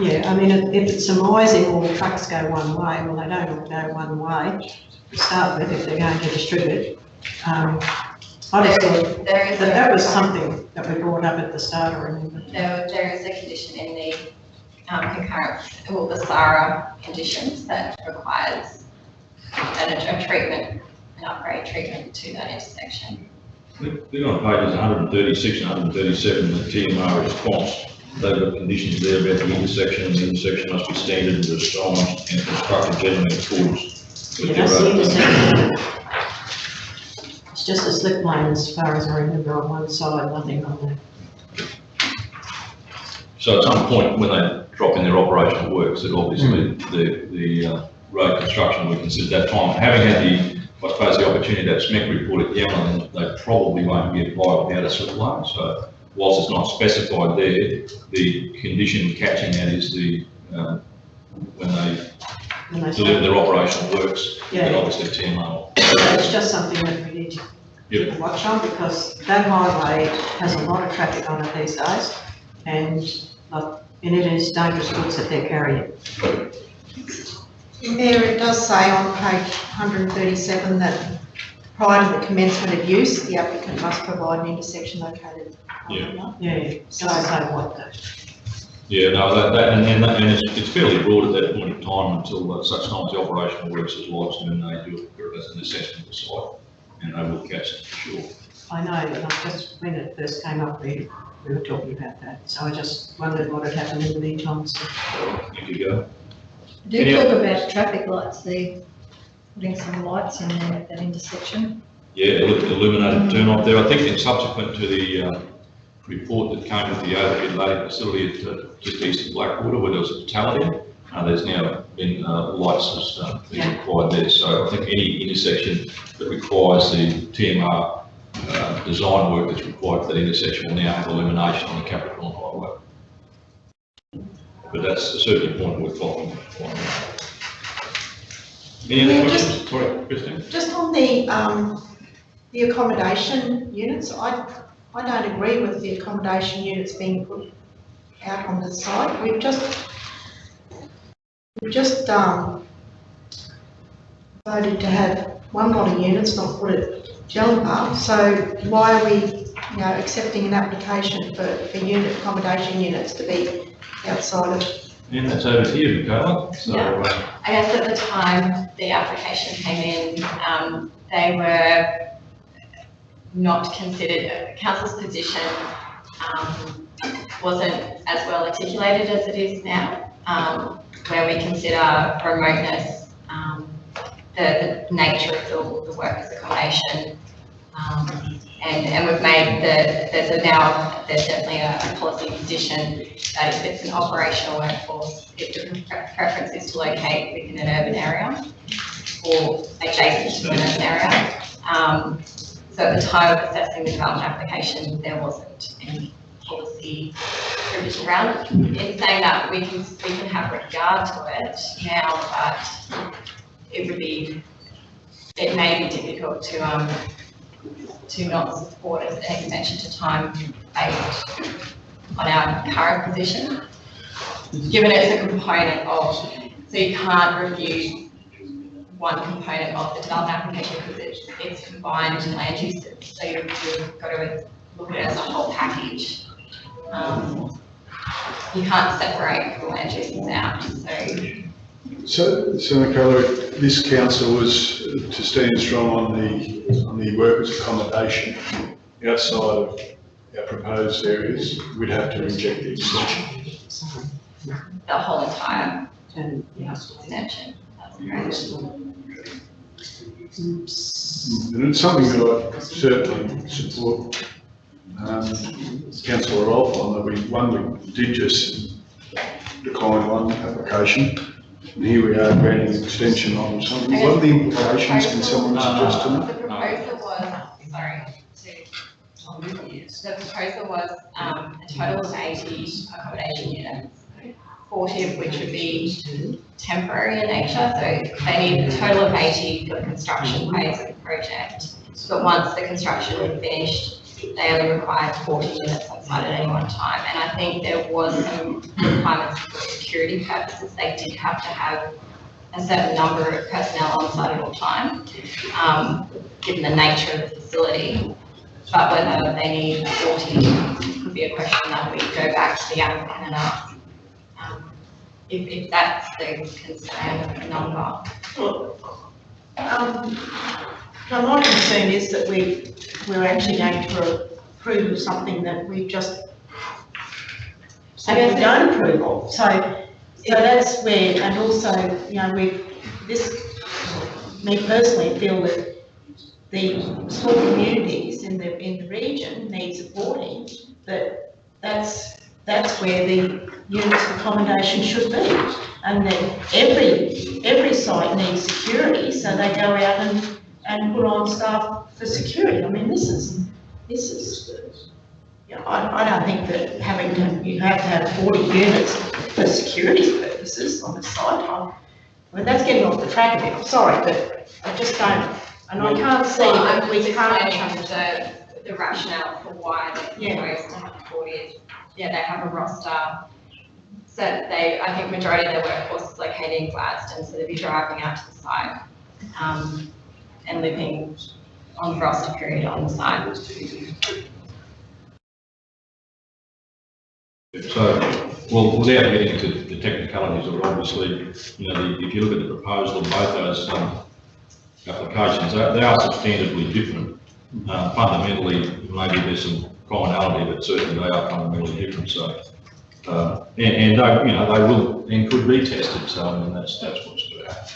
Yeah, I mean, if it's surmising all the trucks go one way, well, they don't all go one way to start with if they're going to distribute. I just thought that was something that we brought up at the start, I remember. There is a condition in the concurrence, well, the SARA conditions that requires a treatment, an upgrade treatment to that intersection. They're on pages 136 and 137, the TMR response. They've got conditions there about the intersection, and the intersection must be standard and designed and constructed generally in accordance with That's the the intersection. It's just a slip lane as far as I remember on one side, nothing on the. So at some point when they drop in their operational works, that obviously the road construction we consider that time. Having had I suppose the opportunity to have SMEC report it down, and they probably won't be applied without a slip line. So whilst it's not specified there, the condition catching that is the, when they deliver their operational works, Yeah. then obviously TMR. It's just something that we need to keep a watch on, because that highway has a lot of traffic on it these days, and it is dangerous goods that they're carrying. Mayor, it does say on page 137 that prior to the commencement of use, the applicant must provide an intersection located. Yeah, so I say what the. Yeah, no, and it's fairly broad at that point in time until such time as the operational works is lodged, and then they do it as an assessment of the site, and they will catch it for sure. I know, and I just, when it first came up, we were talking about that, so I just wondered what had happened in the meantime. So. Thank you, Go. Do talk about traffic lights there, putting some lights in there at that intersection. Yeah, illuminated turn off there. I think in subsequent to the report that came with the overhead loading facility at just east of Blackwater, where there was a fatality, there's now been lights that's been required there. So I think any intersection that requires the TMR design work that's required for that intersection will now have illumination on the Capricorn Highway. But that's certainly a point we're following. Any other questions? Sorry, Christine? Just on the accommodation units, I don't agree with the accommodation units being put out on the site. We've just voted to have one lot of units not put at Jelly, so why are we, accepting an application for accommodation units to be outside of? Yeah, that's over here, Michaela. So, I guess at the time the application came in, they were not considered, council's position wasn't as well articulated as it is now, where we consider remoteness, the nature of the workers' accommodation, and we've made there's definitely a policy condition that if it's an operational workforce, if the preference is to locate within an urban area or adjacent to an urban area. So at the time of assessing the development application, there wasn't any policy provision around it. In saying that, we can have regard to it now, but it may be difficult to not support an extension to time based on our current position, given it's a component of, so you can't review one component of the development application because it's combined land use, so you've got to look at it as a whole package. You can't separate the land uses out, So Nicola, this council was to stand strong on the workers' accommodation outside of our proposed areas. We'd have to reject the extension. the whole entire extension. That's correct. And it's something that I certainly support Councillor Rolfe on. We did just decline one application. And here we are granting an extension on something. What are the implications? Can someone suggest to me? The proposal was, the proposal was a total of 80 accommodation units, 40 of which would be temporary in nature. So they need a total of 80 for the construction phase of the project. But once the construction was finished, they only required 40 units on site at any one time. And I think there was some requirements for security purposes. They did have to have a certain number of personnel on site at all time, given the nature of the facility. But whether they need 40 could be a question that we go back to the applicant and ask if that's the concern of the number. Now, my concern is that we're actually going to approve something that we've just said we don't approve of. So that's where, and also, you know, me personally feel that the small communities in the region need supporting, but that's where the units of accommodation should be. And then every site needs security, so they go out and put on staff for security. I mean, this is, you know, I don't think that you have to have 40 units for security purposes on the site. I mean, that's getting off the track a bit, I'm sorry, but I just don't, and I can't see that we can't. The rationale for why they proposed to have 40. Yeah, they have a roster. So I think majority of their workforce is located in Gladstone, so they'll be driving out to the site and living on the roster period on the site. So, well, without getting into the technicalities of it, obviously, you know, if you look at the proposal of both those applications, they are substantively different. Fundamentally, maybe there's some commonality, but certainly they are fundamentally different. So, and they, you know, they will and could be tested. So, I mean, that's what's good at.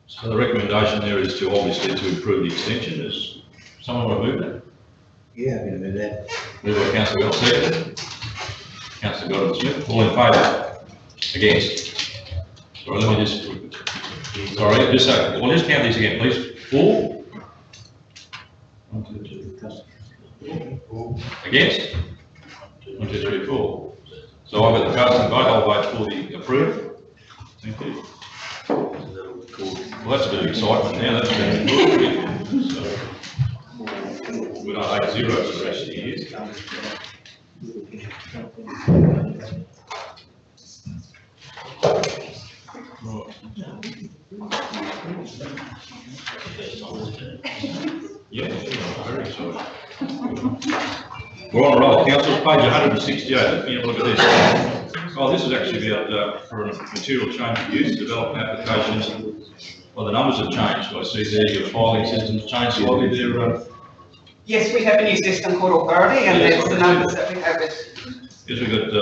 So the recommendation there is to obviously to approve the extension. Does someone want to move that? Yeah, I'm going to move that. Moved by Councillor Gott, seconded. Councillor Gott Smith, all in favour? Against? Sorry, let me just, sorry, we'll just count these again, please. 4? 1, 2, 3. 4. Against? 1, 2, 3, 4. So I've got the casting vote, I'll vote for the approve. Thank you. Well, that's a bit of excitement now, that's been good. So, we don't have 0 for the rest of the year. Yeah, very exciting. We're on a roll. Council, page 168. Let me have a look at this. Oh, this is actually about for a material change of use, development applications. Well, the numbers have changed. I see there your filing system's changed slightly there. Yes, we have a new system called Authority, and that's the numbers that we have. Yes, we've got,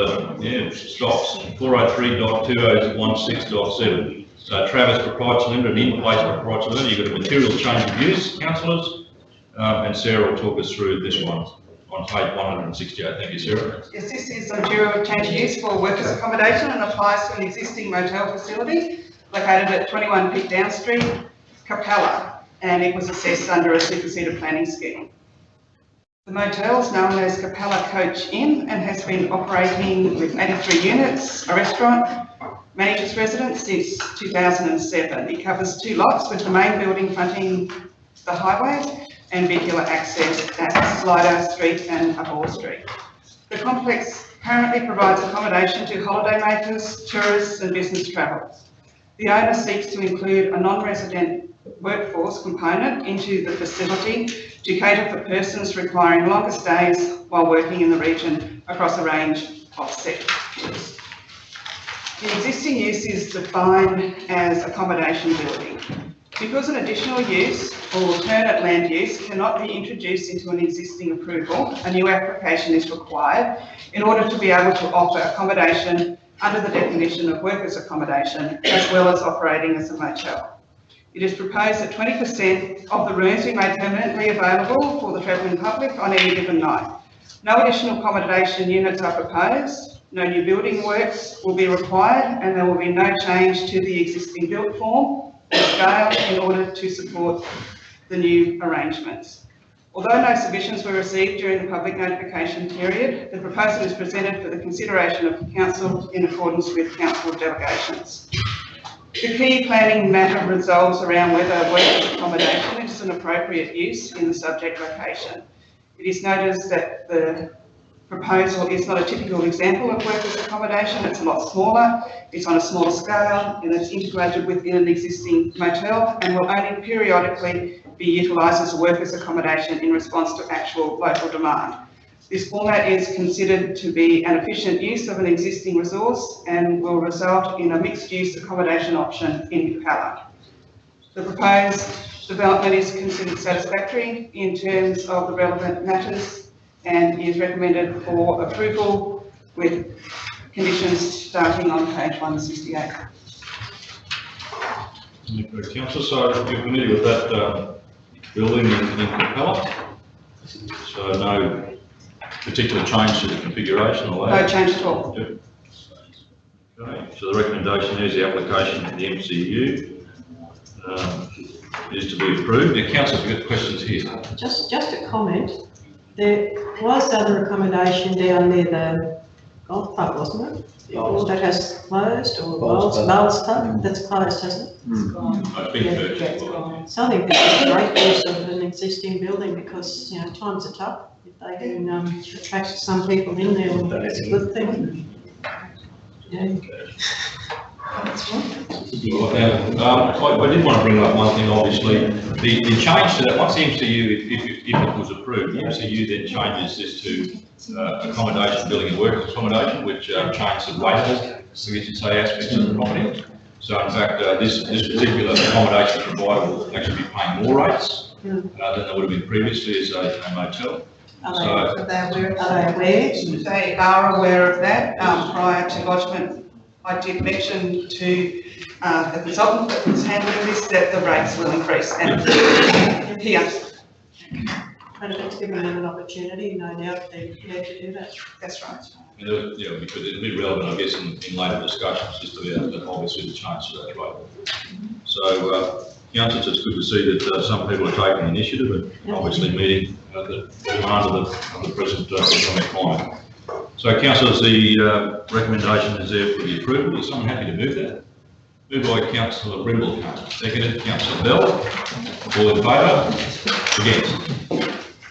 stocks, 403.2016.7. So Travis Proprietary Limited, and In-Place Proprietary Limited, you've got a material change of use, councillors, and Sarah will talk us through this one on page 168. Thank you, Sarah. Yes, this is a material change of use for workers' accommodation and applies to an existing motel facility located at 21 Pitt Down Street, Capella, and it was assessed under a superseded planning scheme. The motel is known as Capella Coach Inn and has been operating with 83 units, a restaurant, manager's residence since 2007. It covers 2 lots with the main building fronting the highway and vehicular access at Slider Street and Abor Street. The complex currently provides accommodation to holidaymakers, tourists and business travel. The owner seeks to include a non-resident workforce component into the facility to cater for persons requiring longer stays while working in the region across a range of sectors. The existing use is defined as accommodation building. Because an additional use or alternate land use cannot be introduced into an existing approval, a new application is required in order to be able to offer accommodation under the definition of workers' accommodation, as well as operating as a motel. It is proposed that 20% of the rooms be made permanently available for the travelling public on any given night. No additional accommodation units are proposed, no new building works will be required, and there will be no change to the existing built form or scale in order to support the new arrangements. Although no submissions were received during the public notification period, the proposal is presented for the consideration of Council in accordance with Council delegations. The key planning matter resolves around whether workers' accommodation is an appropriate use in the subject location. It is noted that the proposal is not a typical example of workers' accommodation. It's a lot smaller, it's on a smaller scale, and it's integrated within an existing motel and will only periodically be utilised as a workers' accommodation in response to actual local demand. This format is considered to be an efficient use of an existing resource and will result in a mixed-use accommodation option in Capella. The proposed development is considered satisfactory in terms of the relevant matters and is recommended for approval with conditions starting on page 168. Thank you, Councillor. So you're familiar with that building in Capella? So no particular change to the configuration or No change at all. Okay, so the recommendation is the application to the MCU is to be approved. The councillors have got questions here. Just a comment, there was other accommodation down near the golf club, wasn't it? That has closed, or Bowls Pub, that's closed, hasn't it? It's been purchased. So I think this is a great use of an existing building because, you know, times are tough. If they can attract some people in there, well, that's a good thing. Yeah. That's right. I did want to bring up one thing, obviously, the change to that, once the MCU, if it was approved, the MCU then changes this to accommodation, building and work accommodation, which changes the weighted, we get to say, aspects of the property. So in fact, this particular accommodation provider will actually be paying more rates than they would have been previously as a motel. Are they aware? They are aware of that. Prior to lodgement, I did mention to the consultant that was handling this that the rates will increase, and he understood. And if it's given them an opportunity, no doubt they're prepared to do that. That's right. And yeah, because it'll be relevant, I guess, in later discussions, just about obviously the change to that rate. So, councillors, it's good to see that some people are taking initiative and obviously meeting the demand of the present economic climate. So, councillors, the recommendation is there for the approval. Is someone happy to move that? Moved by Councillor Brindle, seconded Councillor Bell. All in favour? Against?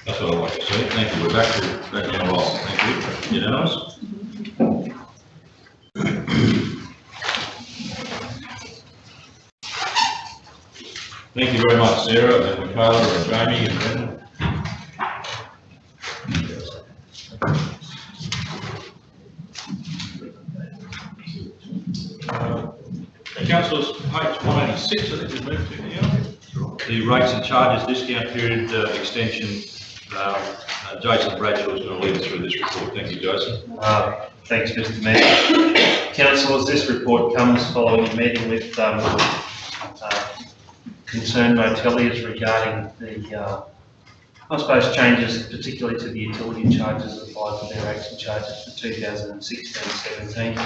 That's what I like to see. Thank you. We're back on a roll. Thank you. Unanimous? Thank you very much, Sarah and Michaela and Jamie and Brendan. Councillors, page 186, I think we've moved to now. The rates and charges discount period extension. Jason Bradshaw is going to lead us through this report. Thank you, Jason. Thanks, Mr. Mayor. Councillors, this report comes following a meeting with concerned moteliers regarding the, I suppose, changes particularly to the utility charges applied to their rates and charges for 2016-17.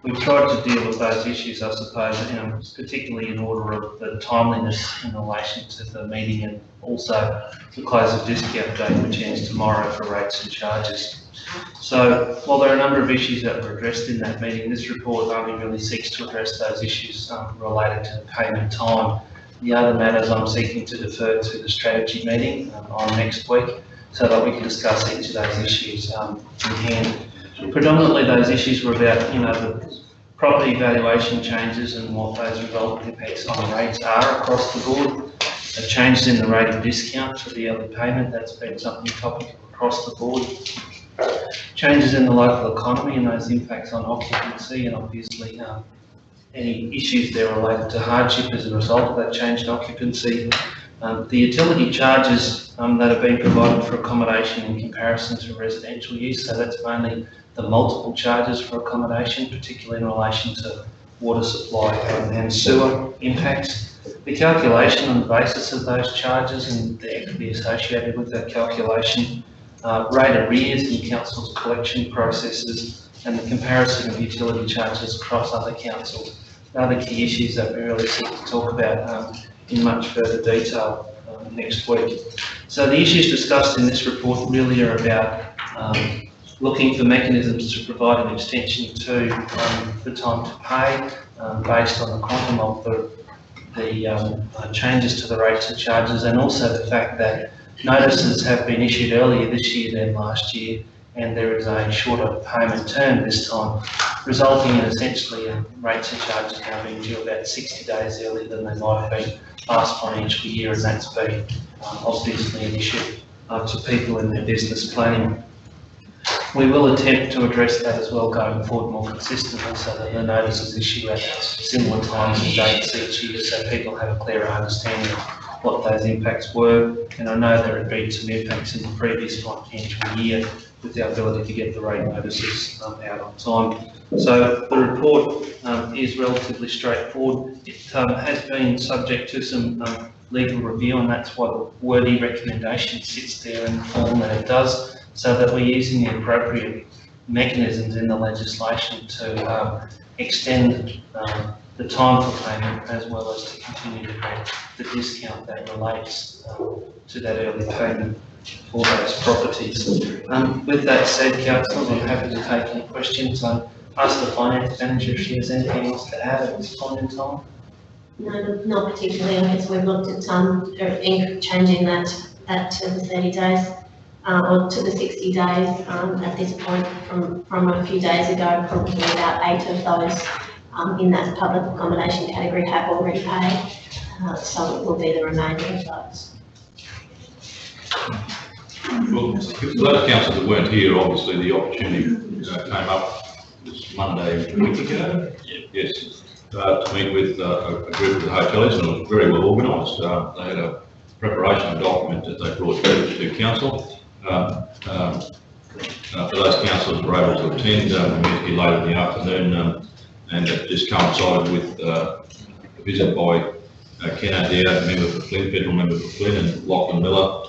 We've tried to deal with those issues, I suppose, particularly in order of the timeliness in relation to the meeting and also the close of discount date, which ends tomorrow for rates and charges. So while there are a number of issues that were addressed in that meeting, this report only really seeks to address those issues related to the payment time. The other matters I'm seeking to defer to the strategy meeting on next week so that we can discuss each of those issues in hand. Predominantly those issues were about, you know, the property valuation changes and what those resultant impacts on rates are across the board. The changes in the rate of discount for the early payment, that's been something topical across the board. Changes in the local economy and those impacts on occupancy, and obviously any issues there related to hardship as a result of that change in occupancy. The utility charges that have been provided for accommodation in comparison to residential use, so that's mainly the multiple charges for accommodation, particularly in relation to water supply and sewer impacts. The calculation on the basis of those charges and the equity associated with that calculation, rate arrears in council's collection processes, and the comparison of utility charges across other councils. Other key issues that we really seek to talk about in much further detail next week. So the issues discussed in this report really are about looking for mechanisms to provide an extension to the time to pay based on the quantum of the changes to the rates and charges, and also the fact that notices have been issued earlier this year than last year, and there is a shorter payment term this time, resulting in essentially rates and charges now being due about 60 days earlier than they might have been last financial year, and that's been obviously an issue to people in their business planning. We will attempt to address that as well going forward more consistently, so that the notices issue at similar times and dates each year, so people have a clearer understanding of what those impacts were. And I know there have been some impacts in the previous financial year with the ability to get the rate notices out on time. So the report is relatively straightforward. It has been subject to some legal review, and that's why the wordy recommendation sits there in the form that it does, so that we're using the appropriate mechanisms in the legislation to extend the time for payment, as well as to continue to grant the discount that relates to that early payment for those properties. With that said, councillors, I'm happy to take any questions. I ask the finance manager if she has anything else to add at this point in time. No, not particularly. I guess we've looked at changing that to the 30 days or to the 60 days at this point from a few days ago. Probably about 8 of those in that public accommodation category have already paid, so it will be the remainder of those. Well, for those councillors that weren't here, obviously the opportunity came up this Monday, a week ago. Yes, to meet with a group of the hoteliers, and it was very well organised. They had a preparation document that they brought to council. For those councillors who were able to attend, we met here later in the afternoon, and it just coincided with a visit by Ken Adair, member for Flynn, federal member for Flynn, and Lachlan Miller,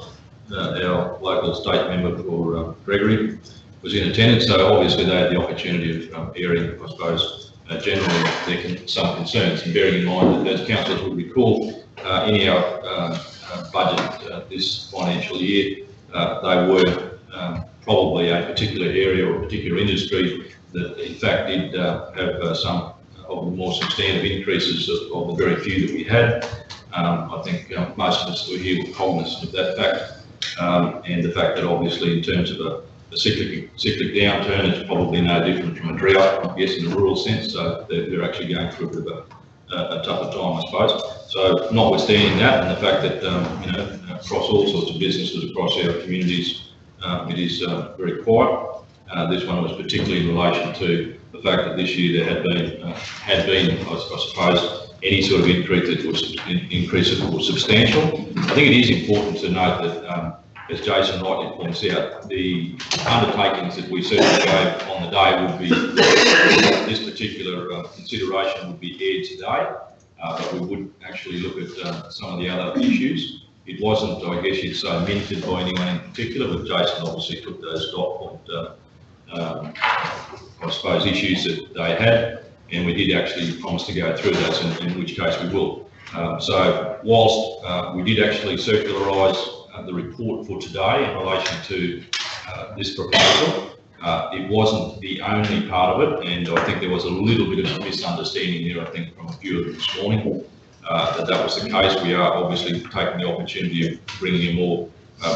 our local state member for Gregory, was in attendance. So obviously they had the opportunity of airing, I suppose, generally some concerns, and bearing in mind that, as councillors would recall, in our budget this financial year, they were probably a particular area or a particular industry that in fact did have some of the more substantive increases of the very few that we had. I think most of us were here were cognizant of that fact, and the fact that obviously in terms of a cyclic downturn, it's probably no different from a drought, I guess, in a rural sense. So they're actually going through a bit of a tougher time, I suppose. So notwithstanding that, and the fact that you know, across all sorts of businesses across our communities, it is very quiet. This one was particularly in relation to the fact that this year there had been, I suppose, any sort of increase that was substantial. I think it is important to note that, as Jason rightly points out, the undertakings that we certainly gave on the day would be, this particular consideration would be aired today, but we would actually look at some of the other issues. It wasn't, I guess you'd say, minted by anyone in particular, but Jason obviously took those dot point, I suppose, issues that they had, and we did actually promise to go through those, in which case we will. So whilst we did actually circularise the report for today in relation to this proposal, it wasn't the only part of it, and I think there was a little bit of a misunderstanding there, I think, from a few of them this morning, that was the case. We are obviously taking the opportunity of bringing a more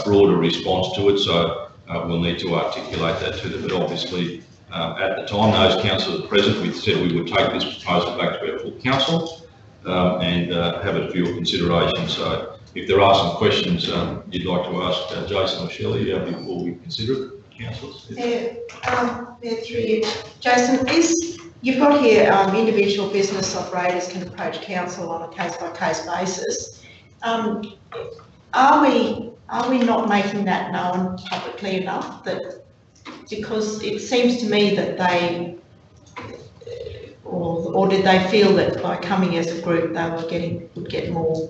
broader response to it, so we'll need to articulate that to them. But obviously, at the time, those councillors present, we said we would take this proposal back to our full council and have it for your consideration. So if there are some questions you'd like to ask Jason or Shelley before we consider it, councillors. Through you. Jason, you've got here individual business operators can approach council on a case-by-case basis. Are we not making that known publicly enough? That, because it seems to me that they, or did they feel that by coming as a group they would get more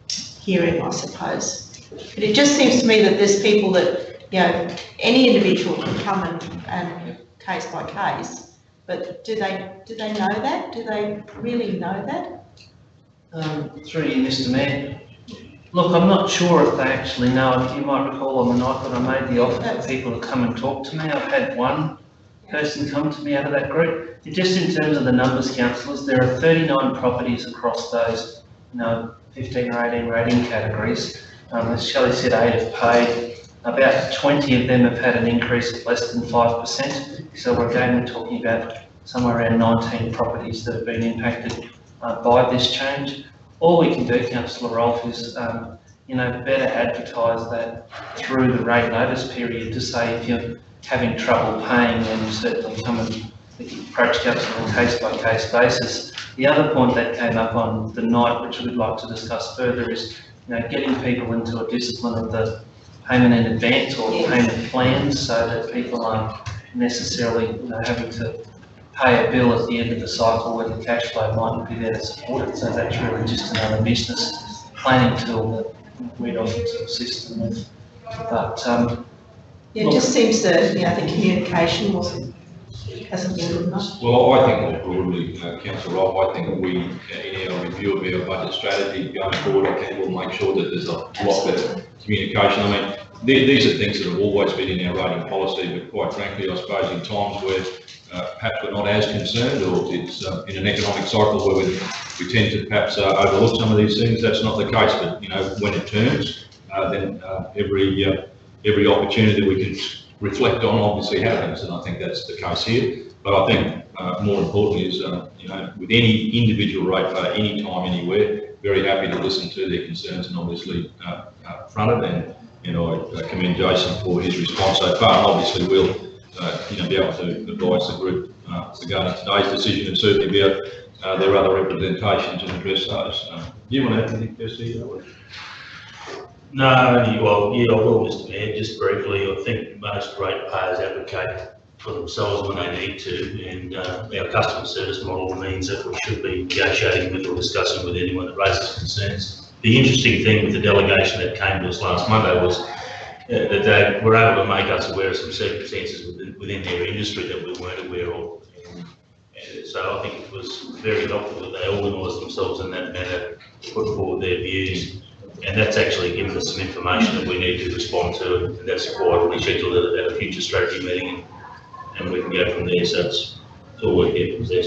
hearing, I suppose. But it just seems to me that there's people that, you know, any individual can come and case by case, but do they know that? Do they really know that? Through you, Mr. Mayor. Look, I'm not sure if they actually know. If you might recall on the night that I made the offer for people to come and talk to me, I've had one person come to me out of that group. Just in terms of the numbers, councillors, there are 39 properties across those, 15 or 18 rating categories. As Shelley said, 8 have paid. About 20 of them have had an increase of less than 5%. So we're talking about somewhere around 19 properties that have been impacted by this change. All we can do, Councillor Rolfe, is better advertise that through the rate notice period to say if you're having trouble paying, then certainly come and approach council on a case-by-case basis. The other point that came up on the night, which we'd like to discuss further, is getting people into a discipline of the payment in advance or payment plans, so that people aren't necessarily having to pay a bill at the end of the cycle when the cash flow mightn't be there to support it. So that's really just another business planning tool that we'd offer to assist them with. But it just seems that the communication hasn't been good enough. Well, I think more broadly, Councillor Robb, I think we, in our review of our budget strategy going forward, I think we'll make sure that there's a lot better communication. I mean, these are things that have always been in our rating policy, but quite frankly, I suppose in times where perhaps we're not as concerned, or it's in an economic cycle where we tend to perhaps overlook some of these things, that's not the case. But when it turns, then every opportunity we can reflect on obviously happens, and I think that's the case here. But I think more importantly is, with any individual ratepayer, anytime, anywhere, very happy to listen to their concerns and obviously front it. And I commend Jason for his response so far, and obviously we'll be able to advise the group regarding today's decision, and certainly be able their other representations and address those. Do you want to add anything, Kirsty? No, I will, Mr Mayor, just briefly. I think most ratepayers advocate for themselves when they need to, and our customer service model means that we should be negotiating with or discussing with anyone that raises concerns. The interesting thing with the delegation that came to us last Monday was that they were able to make us aware of some circumstances within their industry that we weren't aware of. And so I think it was very helpful that they organised themselves in that manner, put forward their views. And that's actually given us some information that we need to respond to, and that's why we scheduled it at a future strategy meeting, and we can go from there. So it's all work here from there.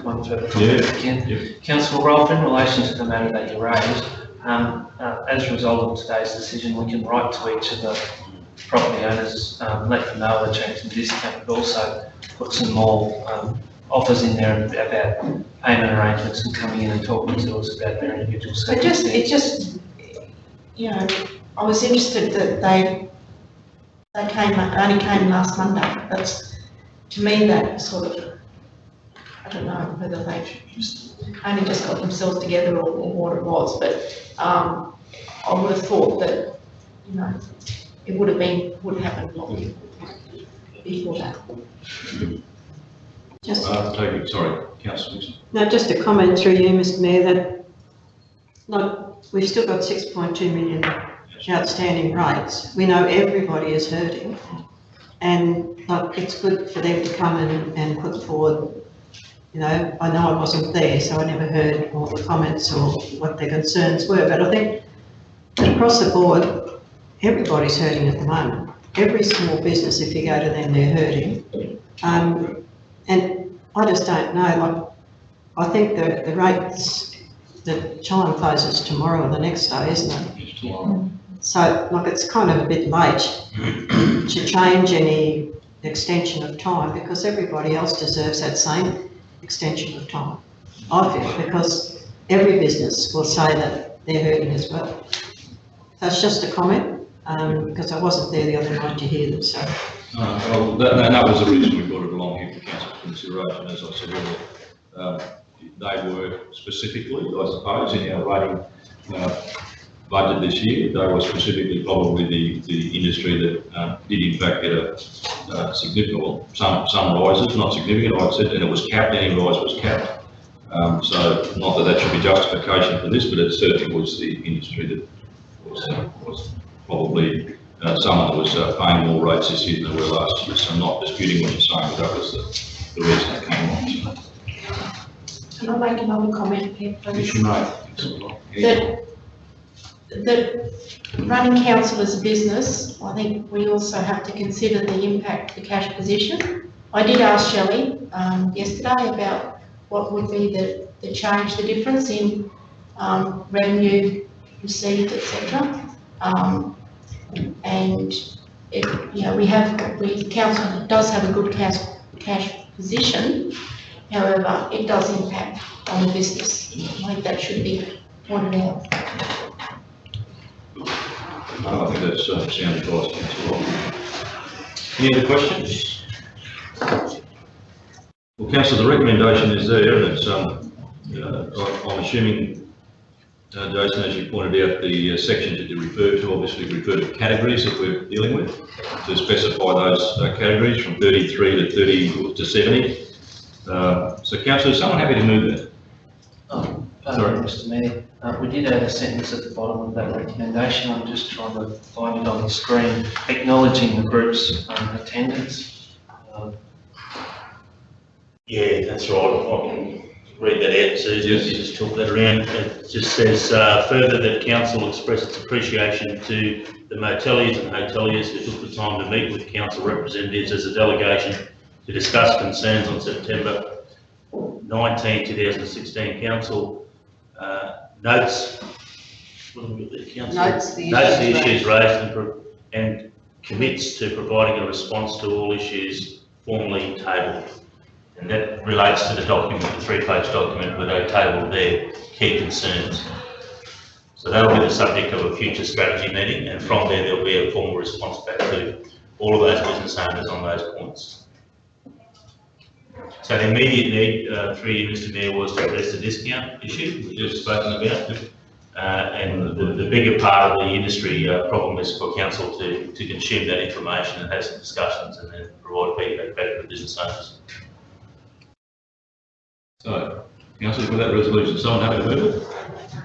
One further comment. Councillor Rolfe, in relation to the matter that you raised, as a result of today's decision, we can write to each of the property owners, let them know the change in discount, but also put some more offers in there about payment arrangements and coming in and talking to us about their individual circumstances. I was interested that they only came last Monday. That's, to me, that sort of, I don't know whether they only just got themselves together or what it was, but I would have thought that, it would have happened long before that. Sorry, Councillor. No, just a comment through you, Mr Mayor, that we've still got 6.2 million outstanding rates. We know everybody is hurting, and it's good for them to come and put forward. I know I wasn't there, so I never heard all the comments or what their concerns were, but I think that across the board, everybody's hurting at the moment. Every small business, if you go to them, they're hurting. And I just don't know, I think the rates, the time closes tomorrow or the next day, isn't it? So, it's kind of a bit late to change any extension of time, because everybody else deserves that same extension of time, I feel, because every business will say that they're hurting as well. So it's just a comment, because I wasn't there the other night to hear them, so. Well, that was the reason we brought it along here for council consideration. As I said earlier, they were specifically, I suppose, in our rating budget this year, they were specifically probably the industry that did in fact get a significant, well, some rises, not significant, I said, and it was capped, any rise was capped. So not that should be justification for this, but it certainly was the industry that was probably someone that was paying more rates this year than they were last year. So I'm not disputing what you're saying, but that was the reason that came on. So. Can I make another comment here, please? Yes, you may. That running council as a business, I think we also have to consider the impact of the cash position. I did ask Shelley yesterday about what would be the change, the difference in revenue received, etc. And council does have a good cash position. However, it does impact on the business. I think that should be pointed out. No, I think that's sound advice, Councillor. Any other questions? Well, Councillor, the recommendation is there, and it's, I'm assuming, Jason, as you pointed out, the sections that you referred to obviously refer to categories that we're dealing with, to specify those categories from 33 to 30 to 70. So Councillor, is someone happy to move that? Sorry, Mr. Mayor. We did add a sentence at the bottom of that recommendation. I'm just trying to find it on the screen, acknowledging the group's attendance. Yeah, that's right. I can read that out, Susie, if you just talk that around. It just says, further that council expressed its appreciation to the moteliers and hoteliers who took the time to meet with council representatives as a delegation to discuss concerns on September 19, 2016. Council notes the issues raised and commits to providing a response to all issues formally tabled. And that relates to the document, the 3-page document where they tabled their key concerns. So that'll be the subject of a future strategy meeting, and from there there'll be a formal response back to all of those business owners on those points. So the immediate need, through you, Mr. Mayor, was to address the discount issue we've just spoken about. And the bigger part of the industry problem is for council to consume that information and have some discussions and then provide feedback back to the business owners. So, Councillors, with that resolution, someone happy to move it?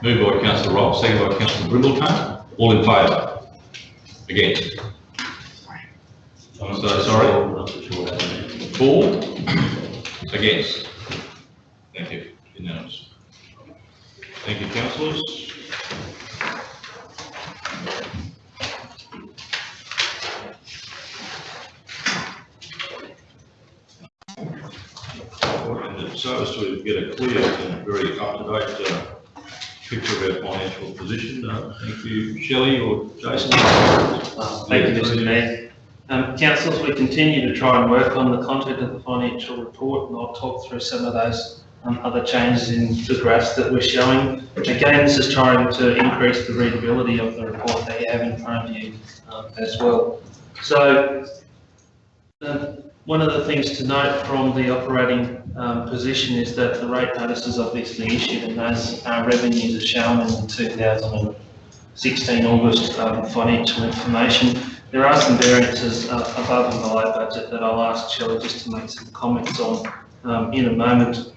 Moved by Councillor Robb, seconded by Councillor Brindleton. All in favour? Against? I'm so sorry. For? Against? Thank you. Unanimous. Thank you, councillors. And so as to get a clear and very up-to-date picture of our financial position, thank you, Shelley or Jason. Thank you, Mr. Mayor. Councillors, we continue to try and work on the content of the financial report, and I'll talk through some of those other changes in the graphs that we're showing. Again, this is trying to increase the readability of the report that you have in front of you as well. So, one of the things to note from the operating position is that the rate notice is obviously issued, and those revenues are shown in the 2016 August financial information. There are some variances above and below budget that I'll ask Shelley just to make some comments on in a moment.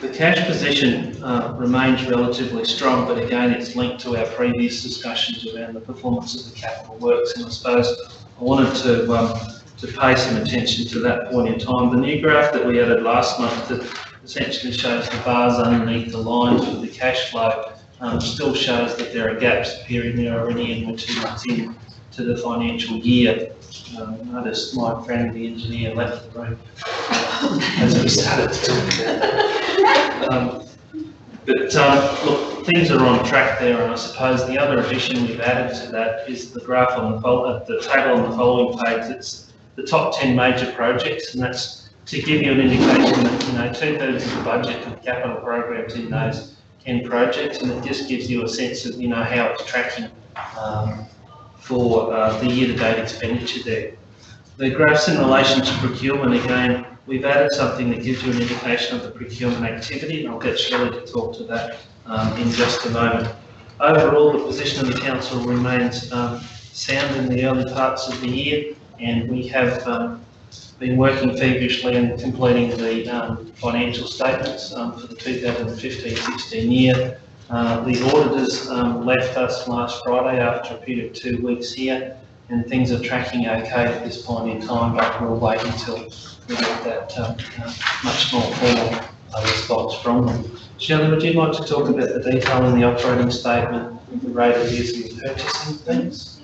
The cash position remains relatively strong, but again, it's linked to our previous discussions around the performance of the capital works, and I suppose I wanted to pay some attention to that point in time. The new graph that we added last month that essentially shows the bars underneath the lines for the cash flow still shows that there are gaps appearing there already, and we're 2 months in to the financial year. Notice my friend the engineer left the room as we started to talk about it. Look, things are on track there, and I suppose the other addition we've added to that is the graph on the table on the following page. It's the top 10 major projects, and that's to give you an indication that 2/3 of the budget of capital programs in those 10 projects, and it just gives you a sense of how it's tracking for the year-to-date expenditure there. The graphs in relation to procurement, again, we've added something that gives you an indication of the procurement activity, and I'll get Shelley to talk to that in just a moment. Overall, the position of the council remains sound in the early parts of the year, and we have been working feverishly in completing the financial statements for the 2015-16 year. The auditors left us last Friday after a period of 2 weeks here, and things are tracking okay at this point in time, but we'll wait until we get that much more formal response from them. Shelley, would you like to talk about the detail in the operating statement, the rate of use and purchasing things?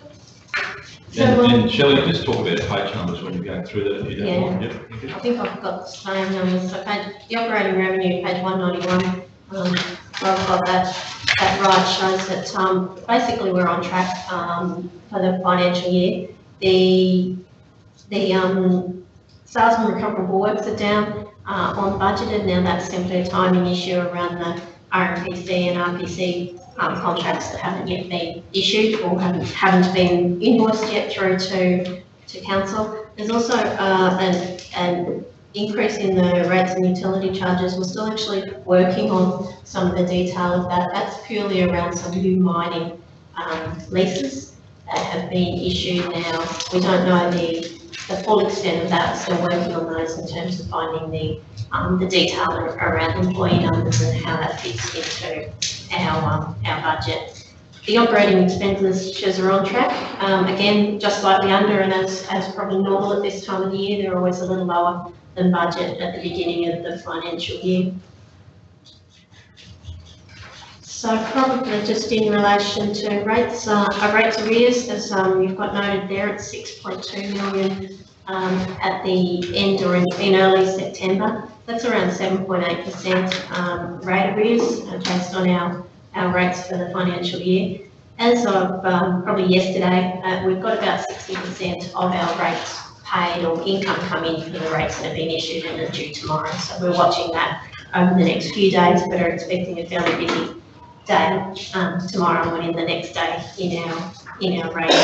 And Shelley, just talk about page numbers when you're going through that, if you don't mind. Yep. I think I've got the same numbers. So the operating revenue, page 191, I've got that right, shows that basically we're on track for the financial year. The Sales and recoverable works are down on budgeted. Now that's simply a timing issue around the RMPC and RPC contracts that haven't yet been issued or haven't been invoiced yet through to council. There's also an increase in the rates and utility charges. We're still actually working on some of the detail of that. That's purely around some new mining leases that have been issued now. We don't know the full extent of that. Still working on those in terms of finding the detail around employee numbers and how that fits into our budget. The operating expenditures are on track. Again, just slightly under, and as probably normal at this time of the year, they're always a little lower than budget at the beginning of the financial year. So probably just in relation to rates, rates arrears, as you've got noted there, it's 6.2 million at the end or in early September. That's around 7.8% rate arrears based on our rates for the financial year. As of probably yesterday, we've got about 60% of our rates paid or income coming for the rates that have been issued and are due tomorrow. So we're watching that over the next few days, but are expecting a fairly busy day tomorrow and in the next day in our rates.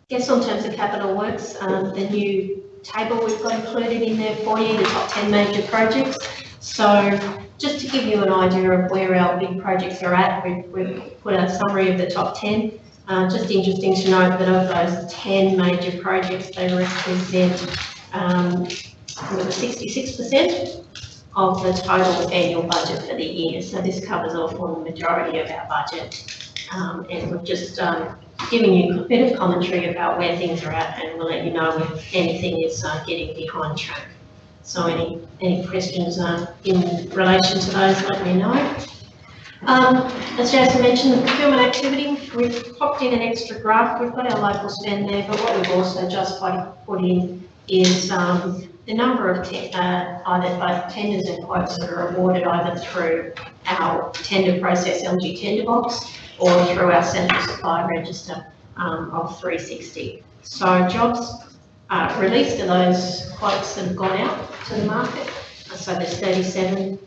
Yes, on terms of capital works, the new table we've got included in there for you, the top 10 major projects. So just to give you an idea of where our big projects are at, we've put a summary of the top 10. Just interesting to note that of those 10 major projects, they represent 66% of the total annual budget for the year. So this covers off on the majority of our budget. And we've just given you a bit of commentary about where things are at, and we'll let you know if anything is getting behind track. So any questions in relation to those, let me know. As Jason mentioned, the procurement activity, we've popped in an extra graph. We've got our local spend there, but what we've also just put in is the number of either both tenders and quotes that are awarded either through our tender process LG tender box or through our central supply register of 360. So jobs released are those quotes that have gone out to the market. So there's 37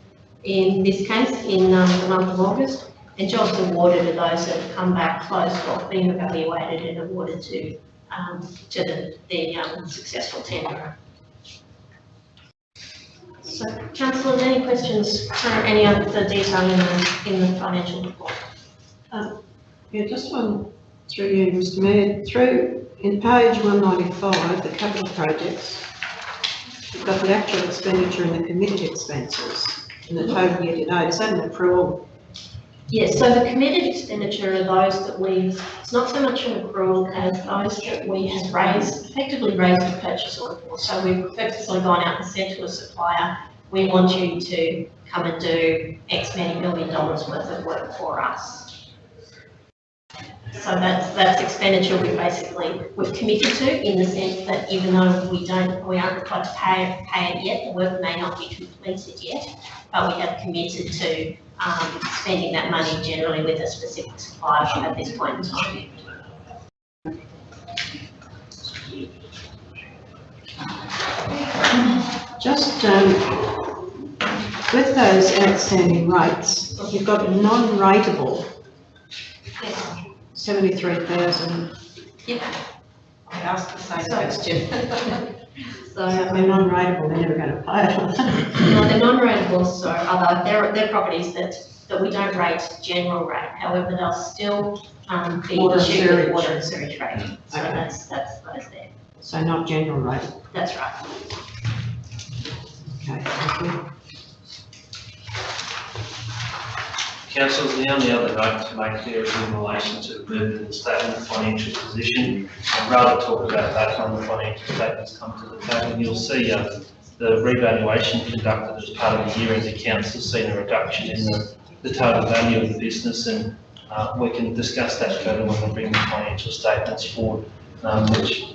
in this case in the month of August, and jobs awarded are those that have come back close or been evaluated and awarded to the successful tender. So, councillors, any questions for any of the detail in the financial report? Yeah, just one through you, Mr. Mayor. Through in page 195, the capital projects, you've got the actual expenditure and the committed expenses and the total year to date. Is that an accrual? Yes, so the committed expenditure are those that it's not so much an accrual as those that we have effectively raised the purchase order for. So we've effectively gone out and said to a supplier, we want you to come and do X many $1 million worth of work for us. So that's expenditure we've committed to, in the sense that even though we aren't required to pay it yet, the work may not be completed yet, but we have committed to spending that money generally with a specific supplier at this point in time. Just with those outstanding rates, you've got a non-rateable, Yes. 73,000. Yep. I asked the same question. So They're non-rateable, they're never going to pay it. no, they're non-rateable, so they're properties that we don't rate general rate. However, they'll still be issued with water and sewage rating. So Okay. that's those there. So not general rate. That's right. Okay, thank you. Councillors, the only other note to make there is in relation to the statement of financial position. I'd rather talk about that when the financial statements come to the table. You'll see the revaluation conducted as part of the year-end accounts has seen a reduction in the total value of the business, and we can discuss that further when we bring the financial statements forward, which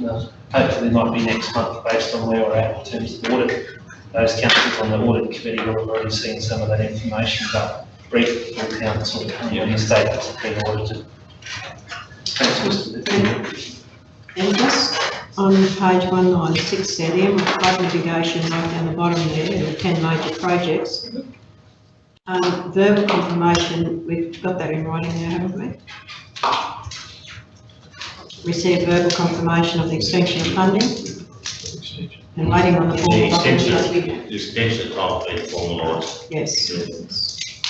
hopefully might be next month based on where we're at in terms of audit. Those councillors on the audit committee will have already seen some of that information, but brief full council the statements have been audited. Thanks, Mr. And just On page 196 there, the emerald flood mitigation right down the bottom there are 10 major projects. Verbal confirmation, we've got that in writing there, haven't we? Received verbal confirmation of the extension of funding and waiting on the formal documentation. The extension of time being formalised. Yes.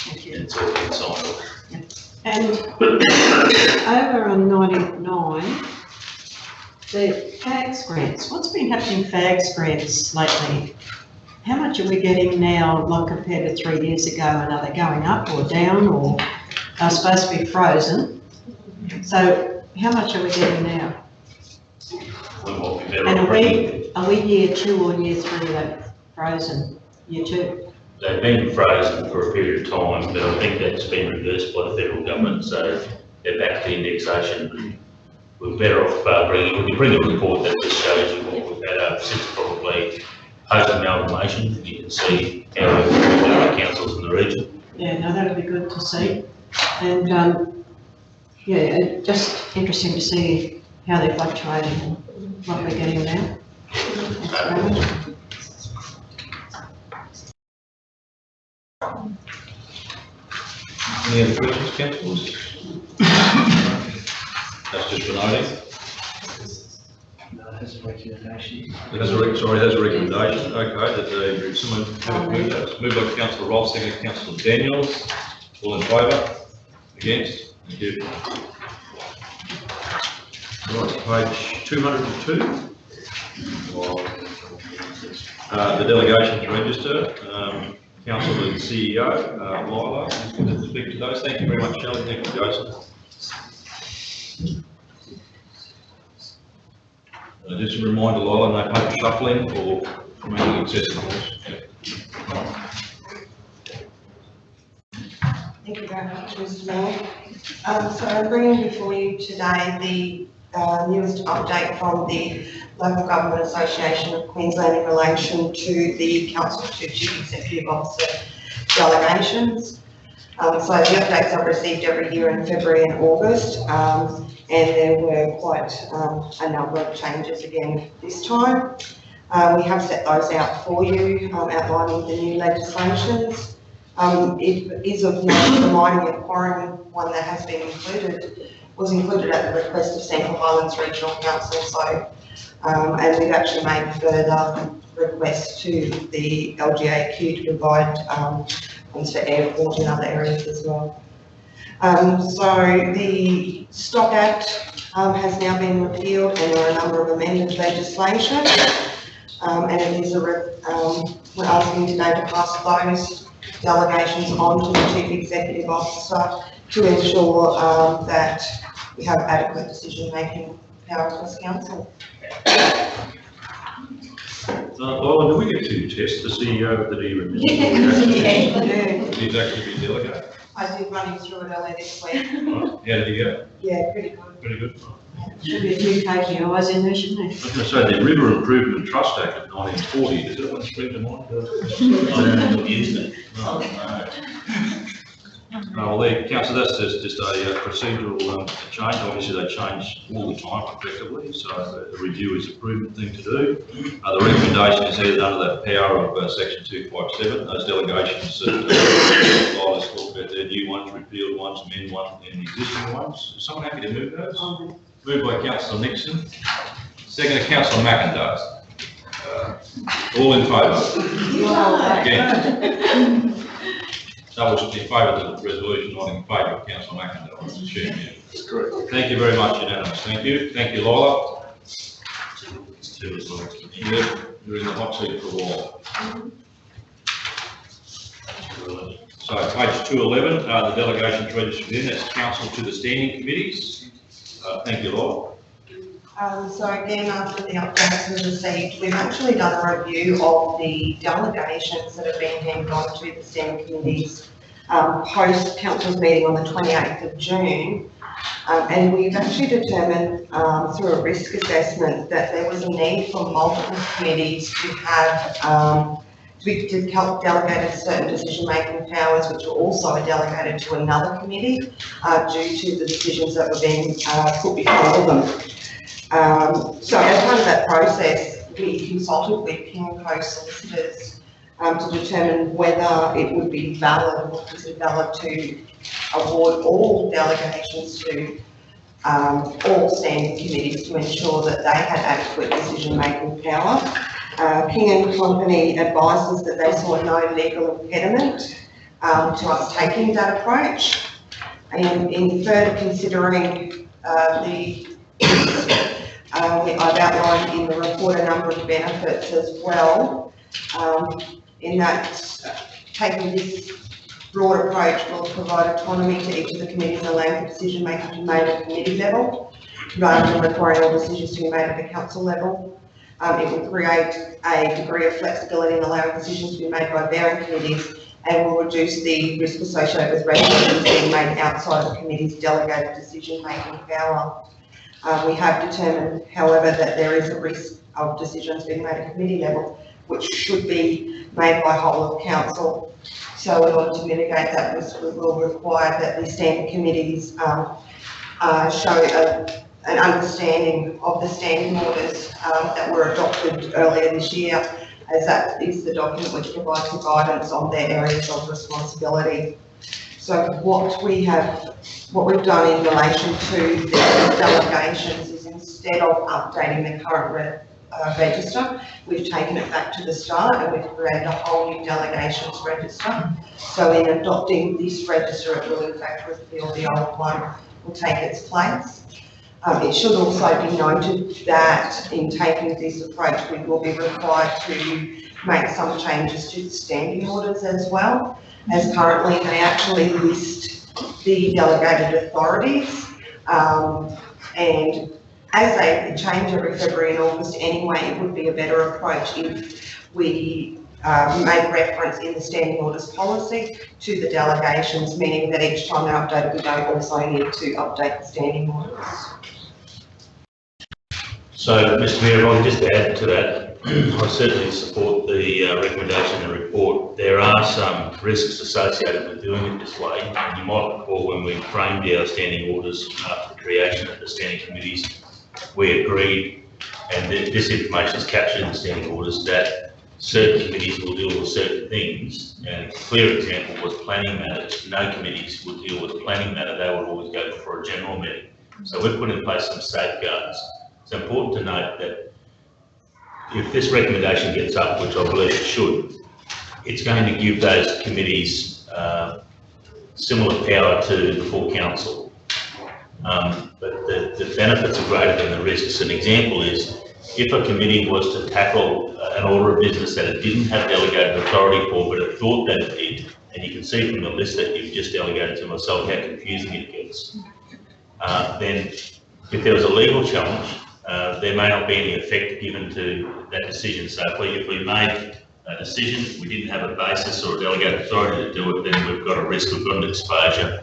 Thank you. It's all been signed. And over on 99, the FAGS grants, what's been happening FAGS grants lately? How much are we getting now, like compared to 3 years ago, and are they going up or down, or are supposed to be frozen? So how much are we getting now? And are we year 2 or year 3 they've frozen? Year 2? They've been frozen for a period of time, but I think that's been reversed by the federal government, so they're back to indexation. We're better off we can bring a report that just shows you what we've had since probably post-amalgamation. You can see how we've got our councils in the region. Yeah, no, that'll be good to see. And, yeah, just interesting to see how they're fluctuating and what we're getting now. Any other questions, councillors? That's just for noting. No, it has a recommendation. It has a recommendation. Okay, that someone have moved that. Moved by councillor Ross, second councillor Daniels. All in favour? Against? Thank you. Right, page 202. The delegations register. Councillor and CEO, Lila, to speak to those. Thank you very much, Shelley. Thank you, Joseph. Just a reminder, Lila, no paper shuffling or making excessive noise. Thank you very much, Mr. Mayor. So I'm bringing before you today the newest update from the Local Government Association of Queensland in relation to the Council to Chief Executive Officer delegations. So the updates are received every year in February and August, and there were quite a number of changes again this time. We have set those out for you, outlining the new legislations. It is of note the mining and quarrying one that has been included was included at the request of Central Highlands Regional Council. So, and we've actually made further requests to the LGAQ to provide funds for airport and other areas as well. So the Stock Act has now been repealed, and there are a number of amended legislation. And it is we're asking today to pass those delegations on to the Chief Executive Officer to ensure that we have adequate decision-making power as council. Lila, do we get to test the CEO that he removed? He's actually been delegated. I did run him through it earlier this week. Right. How did he go? Yeah, pretty good. Pretty good. Should be a few KPIs in there, shouldn't there? I was going to say the River Improvement Trust Act of 1940, does that one spring to mind? I don't know what years then. No, well, there, Councillor, that's just a procedural change. Obviously, they change all the time effectively, so the review is a prudent thing to do. The recommendation is either under that power of section 257, those delegations that talk about their new ones, repealed ones, amend ones, and existing ones. Is someone happy to move those? Moved by Councillor Nixon, second to Councillor McIndoe. All in favour? Against? That was in favour of the resolution, not in favour of Councillor McIndoe, I assume. That's correct. Thank you very much, unanimous. Thank you. Thank you, Lila. You're in the hot seat for a while. So page 211, the delegations registered in, that's council to the standing committees. Thank you, Lila. So again, after the updates we received, we've actually done a review of the delegations that have been handed on to the standing committees post council's meeting on the 28th of June. And we've actually determined through a risk assessment that there was a need for multiple committees to have to help delegate certain decision-making powers, which were also delegated to another committee due to the decisions that were being put before them. So as part of that process, we consulted with King & Co solicitors to determine whether it would be valid or considered valid to award all delegations to all standing committees to ensure that they had adequate decision-making power. King & Company advises that they saw no legal impediment to us taking that approach. And in further considering I've outlined in the report a number of benefits as well, in that taking this broad approach will provide autonomy to each of the committees and allow for decision making to be made at committee level, rather than requiring all decisions to be made at the council level. It will create a degree of flexibility in allowing decisions to be made by varying committees, and will reduce the risk associated with resolutions being made outside of the committee's delegated decision-making power. We have determined, however, that there is a risk of decisions being made at committee level, which should be made by whole of council. So in order to mitigate that risk, we will require that the standing committees show an understanding of the standing orders that were adopted earlier this year, as that is the document which provides the guidance on their areas of responsibility. So what we've done in relation to the delegations is, instead of updating the current register, we've taken it back to the start and we've created a whole new delegations register. So in adopting this register, it will in fact repeal the old one, will take its place. It should also be noted that in taking this approach, we will be required to make some changes to the standing orders as well, as currently they actually list the delegated authorities, and as they change every February and August anyway, it would be a better approach if we made reference in the standing orders policy to the delegations, meaning that each time they're updated, we don't also need to update the standing orders. So, Mr Mayor, if I can just add to that, I certainly support the recommendation in the report. There are some risks associated with doing it this way. And you might recall when we framed our standing orders after the creation of the standing committees, we agreed, and this information is captured in the standing orders, that certain committees will deal with certain things. And a clear example was planning matters. No committees would deal with planning matter, they would always go for a general meeting. So we've put in place some safeguards. It's important to note that if this recommendation gets up, which I believe it should, it's going to give those committees similar power to the full council. But the benefits are greater than the risks. An example is, if a committee was to tackle an order of business that it didn't have delegated authority for, but it thought that it did, and you can see from the list that you've just delegated to myself how confusing it gets, then if there was a legal challenge, there may not be any effect given to that decision. So if we made a decision, we didn't have a basis or a delegated authority to do it, then we've got a risk, we've got an exposure,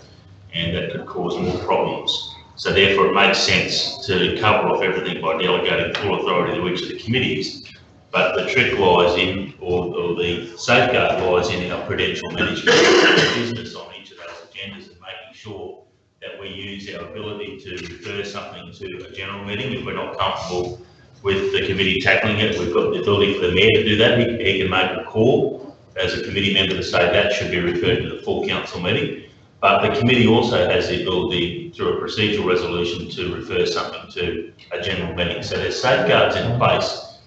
and that could cause more problems. So therefore it makes sense to cover off everything by delegating full authority to each of the committees. But the trick lies in, or the safeguard lies in our prudential management of business on each of those agendas, and making sure that we use our ability to refer something to a general meeting. If we're not comfortable with the committee tackling it, we've got the ability for the mayor to do that. He can make a call as a committee member to say that should be referred to the full council meeting. But the committee also has the ability, through a procedural resolution, to refer something to a general meeting. So there's safeguards in place.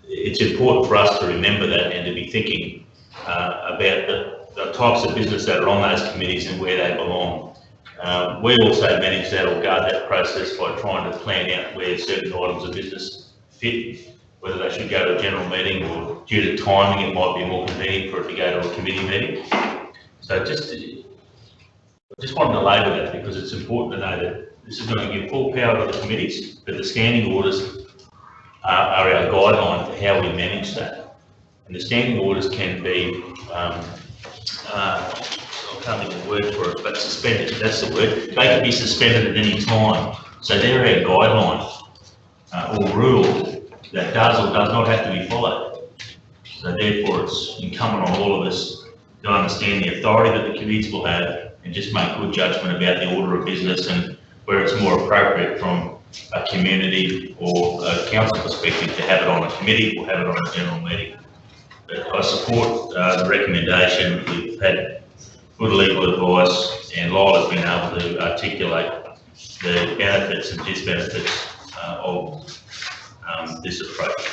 It's important for us to remember that and to be thinking about the types of business that are on those committees and where they belong. We also manage that or guard that process by trying to plan out where certain items of business fit, whether they should go to a general meeting, or due to timing it might be more convenient for it to go to a committee meeting. So I just wanted to labour that, because it's important to know that this is going to give full power to the committees, but the standing orders are our guideline for how we manage that. And the standing orders can be, I can't think of the word for it, but suspended, that's the word. They can be suspended at any time. So they're our guideline or rule that does or does not have to be followed. So therefore it's incumbent on all of us to understand the authority that the committees will have and just make good judgment about the order of business and where it's more appropriate from a community or a council perspective to have it on a committee or have it on a general meeting. But I support the recommendation. We've had good legal advice, and Lyle's been able to articulate the benefits and disbenefits of this approach.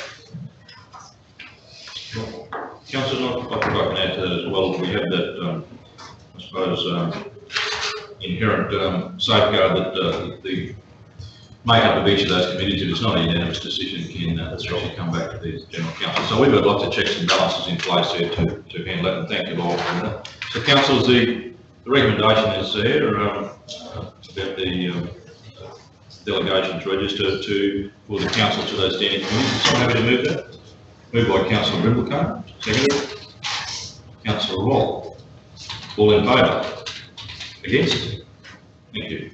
Councillor, I forgot to add to that as well. We have that, I suppose, inherent safeguard that the makeup of each of those committees, if it's not a unanimous decision, can actually come back to the General Council. So we've got lots of checks and balances in place there to handle that, and thank you all for that. So councillors, the recommendation is there about the delegations register for the council to those standing committees. Is someone happy to move that? Moved by Councillor Brimblecombe, seconded. Councillor Wall. All in favour? Against? Thank you.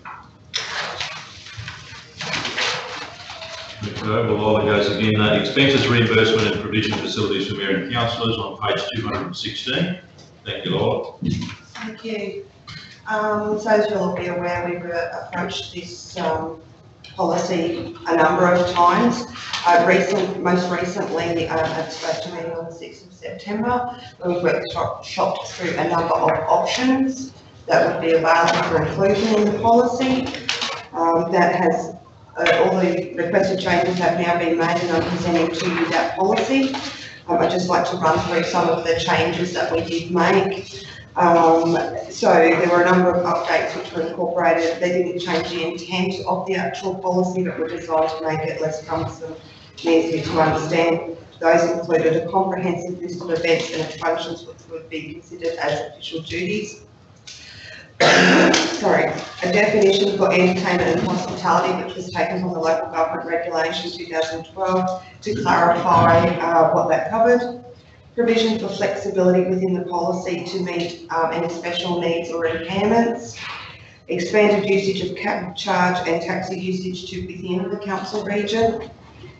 Okay, well, Lola goes again. Expenses reimbursement and provision facilities for mayor and councillors on page 216. Thank you, Lola. Thank you. So as you'll be aware, we've approached this policy a number of times. Most recently, at special meeting on the 6th of September, when we workshopped through a number of options that would be available for inclusion in the policy. That has all the requested changes have now been made, and I'm presenting to you that policy. I'd just like to run through some of the changes that we did make. So there were a number of updates which were incorporated. They didn't change the intent of the actual policy, but were designed to make it less cumbersome and easier to understand. Those included a comprehensive list of events and functions which would be considered as official duties. Sorry, a definition for entertainment and hospitality, which was taken from the Local Government Regulation 2012 to clarify what that covered. Provision for flexibility within the policy to meet any special needs or impairments. Expanded usage of cab charge and taxi usage to within the council region.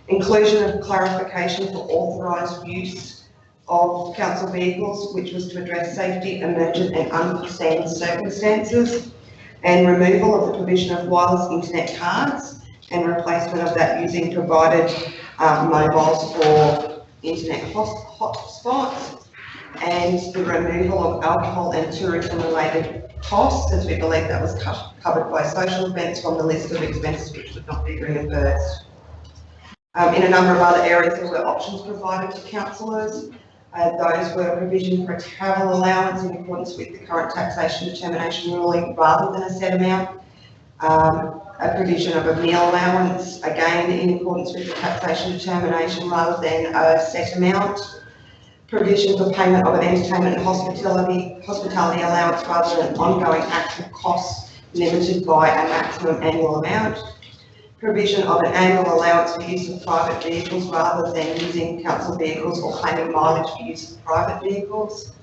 Inclusion of clarification for authorised use of council vehicles, which was to address safety, emergent and unforeseen circumstances, and removal of the provision of wireless internet cards and replacement of that using provided mobiles for internet hotspots, and the removal of alcohol and tourism related costs, as we believe that was covered by social events from the list of expenses which would not be reimbursed. In a number of other areas, there were options provided to councillors. Those were provision for a travel allowance in accordance with the current taxation determination ruling rather than a set amount. A provision of a meal allowance, again in accordance with the taxation determination rather than a set amount. Provision for payment of an entertainment and hospitality allowance rather than ongoing actual costs limited by a maximum annual amount. Provision of an annual allowance for use of private vehicles rather than using council vehicles or claiming mileage for use of private vehicles.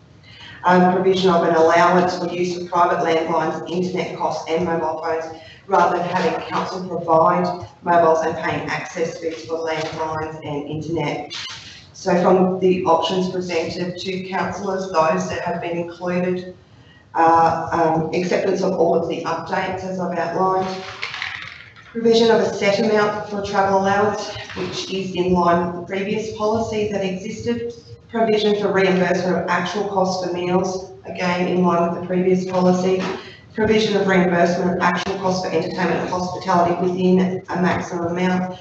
Provision of an allowance for use of private landlines, internet costs and mobile phones rather than having council provide mobiles and paying access fees for landlines and internet. So from the options presented to councillors, those that have been included are acceptance of all of the updates as I've outlined. Provision of a set amount for travel allowance, which is in line with the previous policy that existed. Provision for reimbursement of actual costs for meals, again in line with the previous policy. Provision of reimbursement of actual costs for entertainment and hospitality within a maximum amount,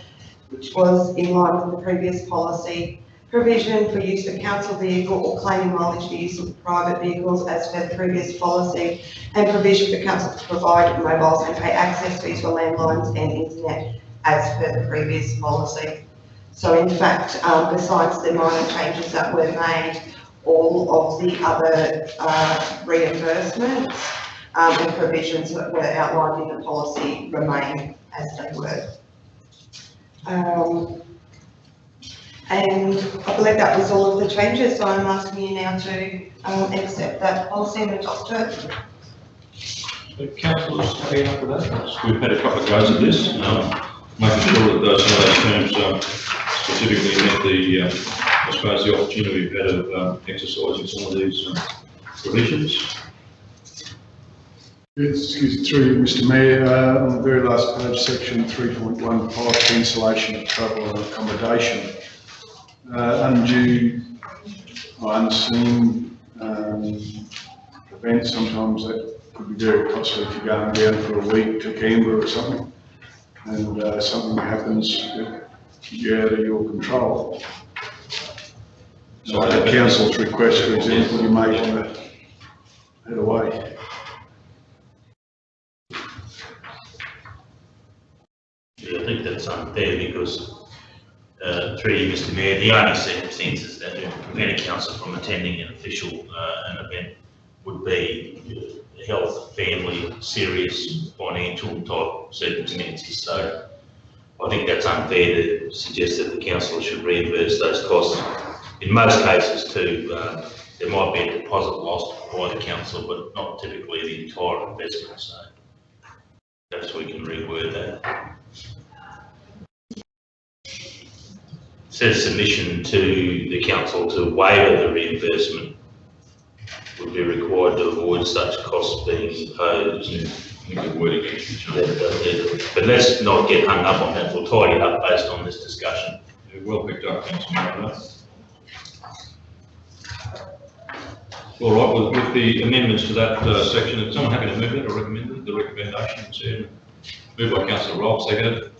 which was in line with the previous policy. Provision for use of council vehicle or claiming mileage for use of private vehicles as per the previous policy, and provision for council to provide mobiles and pay access fees for landlines and internet as per the previous policy. So in fact, besides the minor changes that were made, all of the other reimbursements and provisions that were outlined in the policy remain as they were. And I believe that was all of the changes, so I'm asking you now to accept that policy and adopt it. So councillors, happy enough with that? We've had a couple of goes at this, making sure that some of those terms specifically met the, I suppose, the opportunity we've had of exercising some of these provisions. Excuse me, through you, Mr. Mayor, on the very last page, section 3.15, cancellation of travel and accommodation. Undue or unseen events, sometimes that could be very costly if you're going down for a week to Canberra or something, and something happens that you're out of your control. So the council's request for example, you may want to head away. Yeah, I think that's unfair because, through you, Mr. Mayor, the only circumstances that would prevent a councillor from attending an official an event would be health, family, serious financial type circumstances. So I think that's unfair to suggest that the councillor should reimburse those costs. In most cases too, there might be a deposit lost by the council, but not typically the entire investment. So perhaps we can reword that. Says submission to the council to waiver the reimbursement would be required to avoid such costs being imposed. But let's not get hung up on that. We'll tidy it up based on this discussion. Yeah, well picked up, Councillor. All right, with the amendments to that section, is someone happy to move it or recommend it? The recommendation, Chairman. Moved by Councillor Robb, seconded.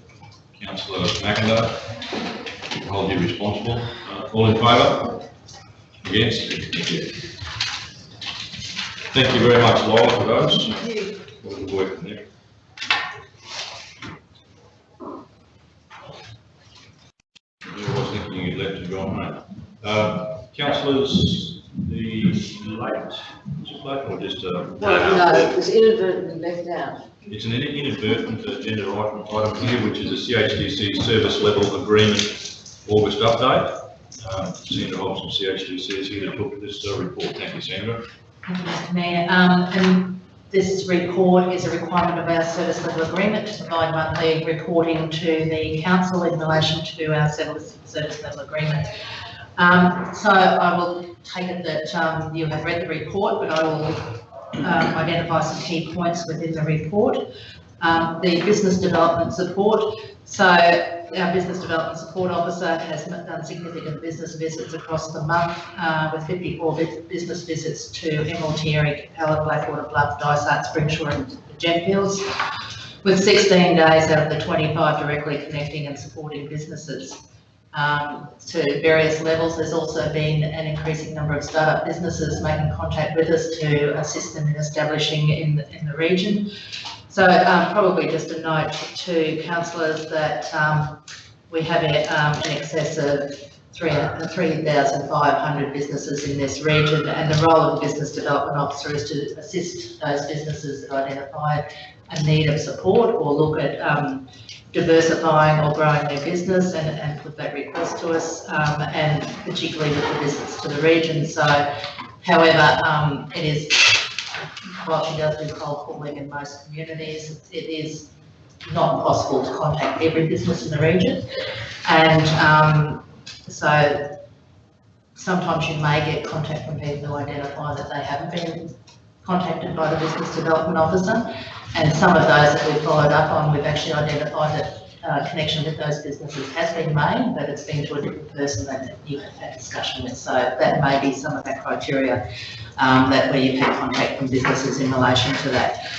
Councillor McIntyre. Hold you responsible. All in favour? Against? Thank you very much, Lola, for those. Thank you. Good work from there. I was thinking you'd left and gone, mate. Councillors, the late, is it late or just Well, no, it was inadvertently left out. It's an inadvertent agenda item here, which is a CHDC service level agreement August update. Sandra Hobson, CHDC, is here to talk to this report. Thank you, Sandra. Thank you, Mr. Mayor. And this report is a requirement of our service level agreement to provide monthly reporting to the council in relation to our service level agreement. So I will take it that you have read the report, but I will identify some key points within the report. The business development support. So our business development support officer has done significant business visits across the month, with 54 business visits to Emerald, Terry, Capella, Blackwater, Bluff, Dysart, Springsure and Gentfields, with 16 days out of the 25 directly connecting and supporting businesses. To various levels, there's also been an increasing number of startup businesses making contact with us to assist them in establishing in the region. So probably just a note to councillors that we have in excess of 3,500 businesses in this region, and the role of the business development officer is to assist those businesses that identify a need of support or look at diversifying or growing their business and put that request to us, and particularly with the visits to the region. So, however, it is, while she does do cold calling in most communities, it is not possible to contact every business in the region. And so sometimes you may get contact from people who identify that they haven't been contacted by the business development officer. And some of those that we've followed up on, we've actually identified that connection with those businesses has been made, but it's been to a different person that you have had discussion with. So that may be some of that criteria that where you've had contact from businesses in relation to that.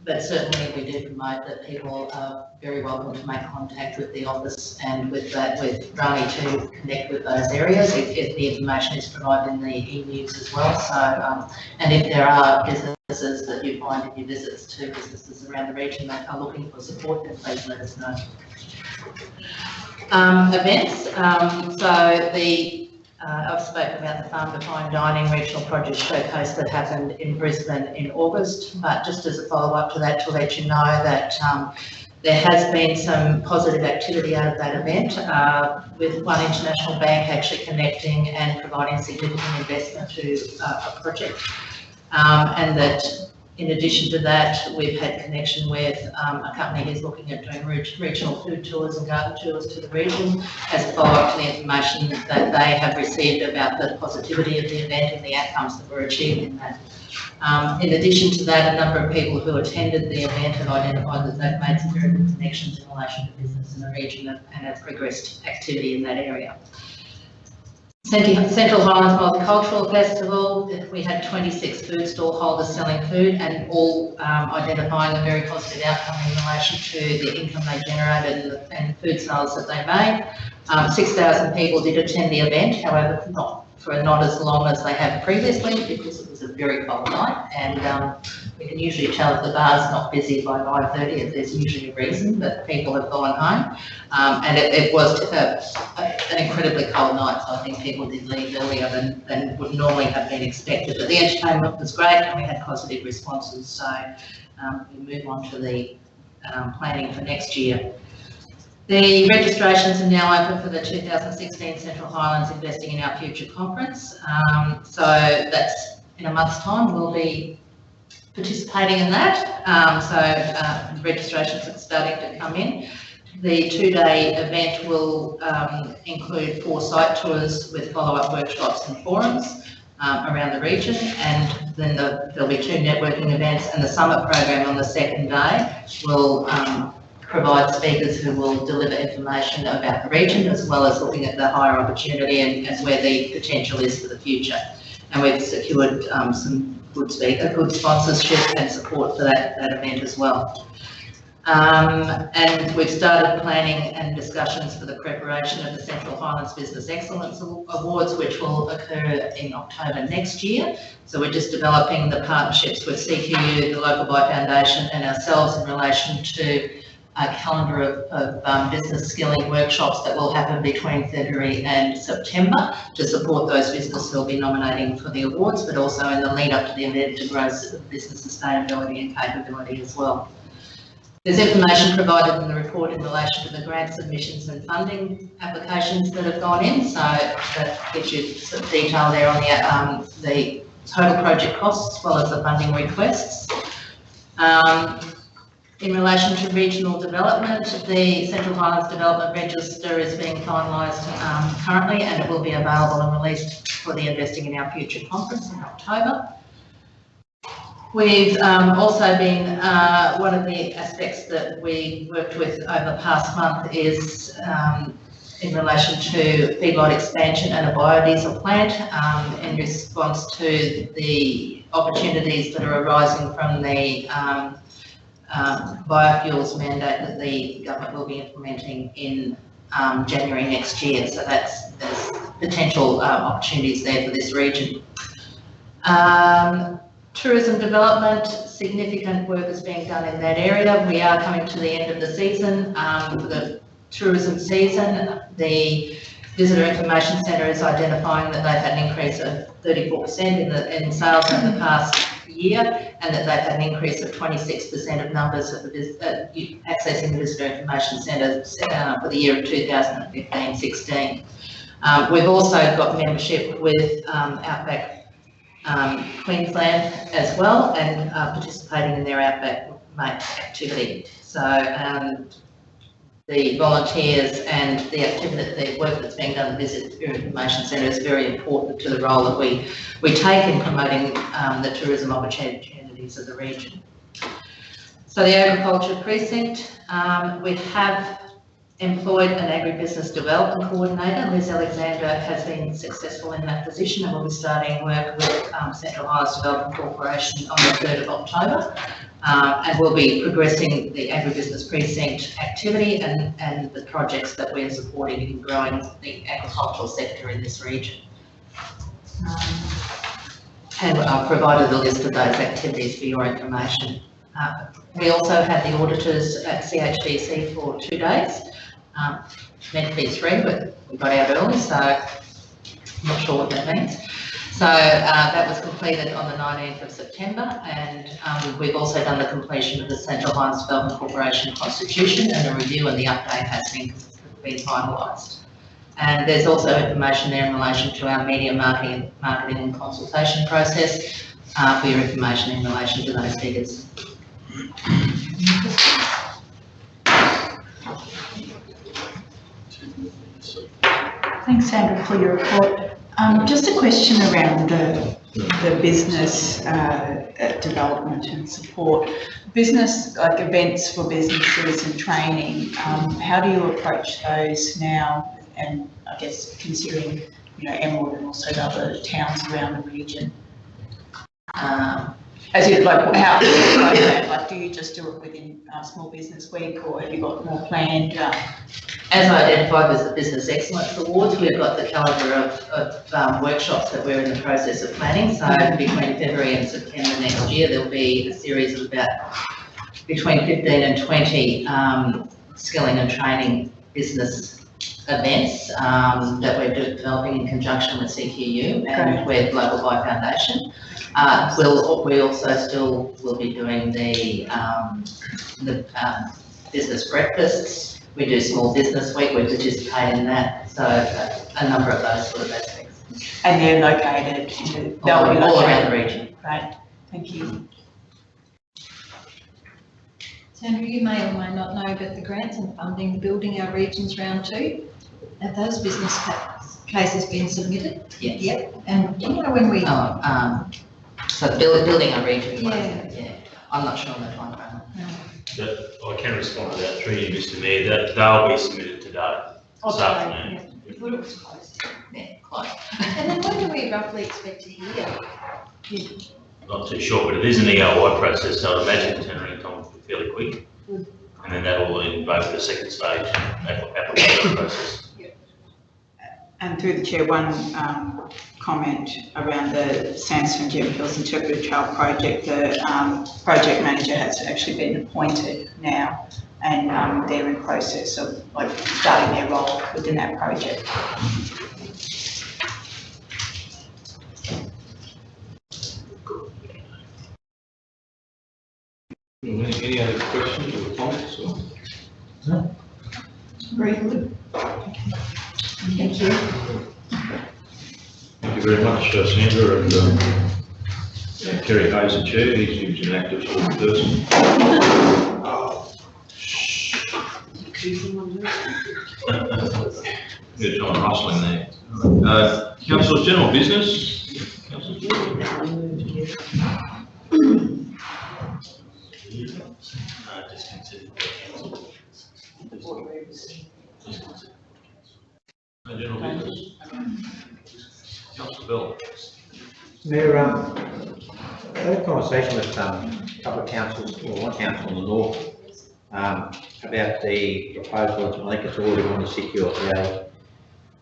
But certainly we do promote that people are very welcome to make contact with the office and with Rani to connect with those areas if the information is provided in the e-news as well. So, and if there are businesses that you find in your visits to businesses around the region that are looking for support, then please let us know. Events. So I've spoken about the Farm to Fine Dining Regional Produce Showcase that happened in Brisbane in August, but just as a follow-up to that, to let you know that there has been some positive activity out of that event, with one international bank actually connecting and providing significant investment to a project, and that In addition to that, we've had connection with a company who's looking at doing regional food tours and garden tours to the region as a follow-up to the information that they have received about the positivity of the event and the outcomes that were achieved in that. In addition to that, a number of people who attended the event have identified that they've made some very good connections in relation to business in the region and have progressed activity in that area. Central Highlands Multicultural Festival, we had 26 food stall holders selling food and all identifying a very positive outcome in relation to the income they generated and food sales that they made. 6,000 people did attend the event, however, not as long as they have previously because it was a very cold night, and we can usually tell if the bar's not busy by 9:30 if there's usually a reason, but people have gone home. And it was an incredibly cold night, so I think people did leave earlier than would normally have been expected. But the entertainment was great and we had positive responses, so we move on to the planning for next year. The registrations are now open for the 2016 Central Highlands Investing in Our Future conference. So that's in a month's time, we'll be participating in that. Registrations are starting to come in. The two-day event will include 4 site tours with follow-up workshops and forums around the region, and then there'll be 2 networking events, and the summit program on the second day will provide speakers who will deliver information about the region as well as looking at the higher opportunity and where the potential is for the future. And we've secured some good sponsorship and support for that event as well. And we've started planning and discussions for the preparation of the Central Highlands Business Excellence Awards, which will occur in October next year. So we're just developing the partnerships with CQU, the Local Buy Foundation and ourselves in relation to a calendar of business skilling workshops that will happen between February and September to support those businesses who will be nominating for the awards, but also in the lead up to the event to grow business sustainability and capability as well. There's information provided in the report in relation to the grant submissions and funding applications that have gone in, so that gives you some detail there on the total project costs as well as the funding requests. In relation to regional development, the Central Highlands Development Register is being finalised currently, and it will be available and released for the Investing in Our Future conference in October. We've also been, one of the aspects that we worked with over the past month is in relation to feedlot expansion and a biodiesel plant in response to the opportunities that are arising from the biofuels mandate that the government will be implementing in January next year. So there's potential opportunities there for this region. Tourism development, significant work is being done in that area. We are coming to the end of the season. For the tourism season, the Visitor Information Centre is identifying that they've had an increase of 34% in sales over the past year, and that they've had an increase of 26% of numbers of accessing the Visitor Information Centre for the year of 2015-16. We've also got membership with Outback Queensland as well, and participating in their Outback Mate activity. So the volunteers and the activity, the work that's being done at the Visitor Information Centre is very important to the role that we take in promoting the tourism opportunities of the region. So the agriculture precinct, we have employed an agribusiness development coordinator. Liz Alexander has been successful in that position, and will be starting work with Central Highlands Development Corporation on the 3rd of October. And we'll be progressing the agribusiness precinct activity and the projects that we're supporting in growing the agricultural sector in this region. And I've provided a list of those activities for your information. We also had the auditors at CHDC for 2 days. Meant to be 3, but we got out early, so I'm not sure what that means. So that was completed on the 19th of September, and we've also done the completion of the Central Highlands Development Corporation Constitution, and the review and the update has been finalised. And there's also information there in relation to our media marketing and consultation process. for your information in relation to those figures. Thanks, Sandra, for your report. Just a question around the business development and support. Business, like events for businesses and training, how do you approach those now? And I guess considering, you know, Emerald and also the other towns around the region. As in, like, how do you approach that? Like, do you just do it within Small Business Week, or have you got more planned? As identified as the Business Excellence Awards, we've got the calendar of workshops that we're in the process of planning. So between February and September next year, there'll be a series of about between 15 and 20 skilling and training business events that we're developing in conjunction with CQU and with Global Buy Foundation. We also still will be doing the business breakfasts. We do Small Business Week, we participate in that, so a number of those sort of aspects. And they're located all around the region. Great, thank you. Sandra, you may or may not know, but the grants and funding building our regions round 2, have those business cases been submitted? Yes. Yep. And do you know when we? So building our region. Yeah. I'm not sure on the timeframe. No. That, I can respond to that through you, Mr. Mayor, that they'll be submitted today, this afternoon. I thought it was close. Yeah, close. And then when do we roughly expect to hear? Not too sure, but it is an EOI process, so I'd imagine the turnaround time will be fairly quick. And then that will invoke the second stage application process. And through the chair, one comment around the Sandstone Gem Hills Interpretive Trail project. The project manager has actually been appointed now, and they're in process of like starting their role within that project. Any other questions or comments? Or? No. Very good. Thank you. Thank you very much, Sandra, and Kerry Hayes, the chair. He's an active sort of person. Good John hustling there. Councillors, general business. No general business. Councillor Bell. Mayor, I had a conversation with a couple of councils, or one council in the north, about the proposal, I think it's already on the CQLTA,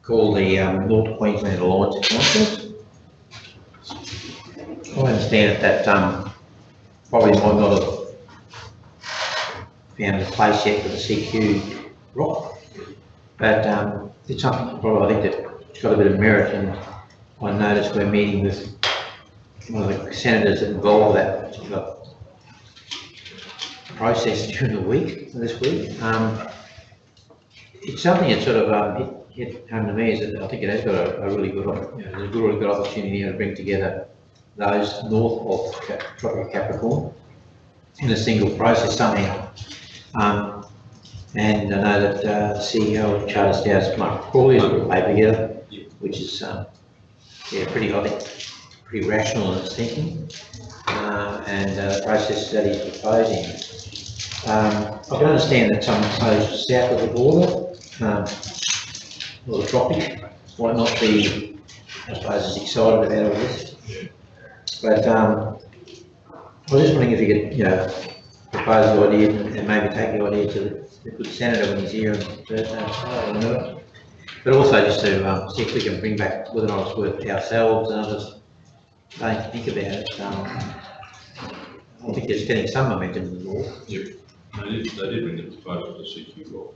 called the North Queensland Alliance of Councils. I understand that probably might not have found a place yet for the CQ rock, but it's something probably I think that's got a bit of merit, and I noticed we're meeting with one of the senators involved in that particular process during the week, this week. It's something that sort of hit home to me, is that I think it has got a really good, there's a really good opportunity here to bring together those north of Tropical Capricorn in a single process somehow. And I know that the CEO of Charter Scouts, Mark Crawley, has put a paper together, which is pretty, I think, pretty rational in its thinking, and the process that he's proposing. I can understand that some places south of the border, or the tropic, might not be, I suppose, as excited about all this. But I was just wondering if you could, propose the idea and maybe take the idea to the good senator when he's here on Thursday, but also just to see if we can bring back whether or not it's worth ourselves and others starting to think about it. I think there's getting some momentum in the north. Yep. They did bring the proposal to CQ law.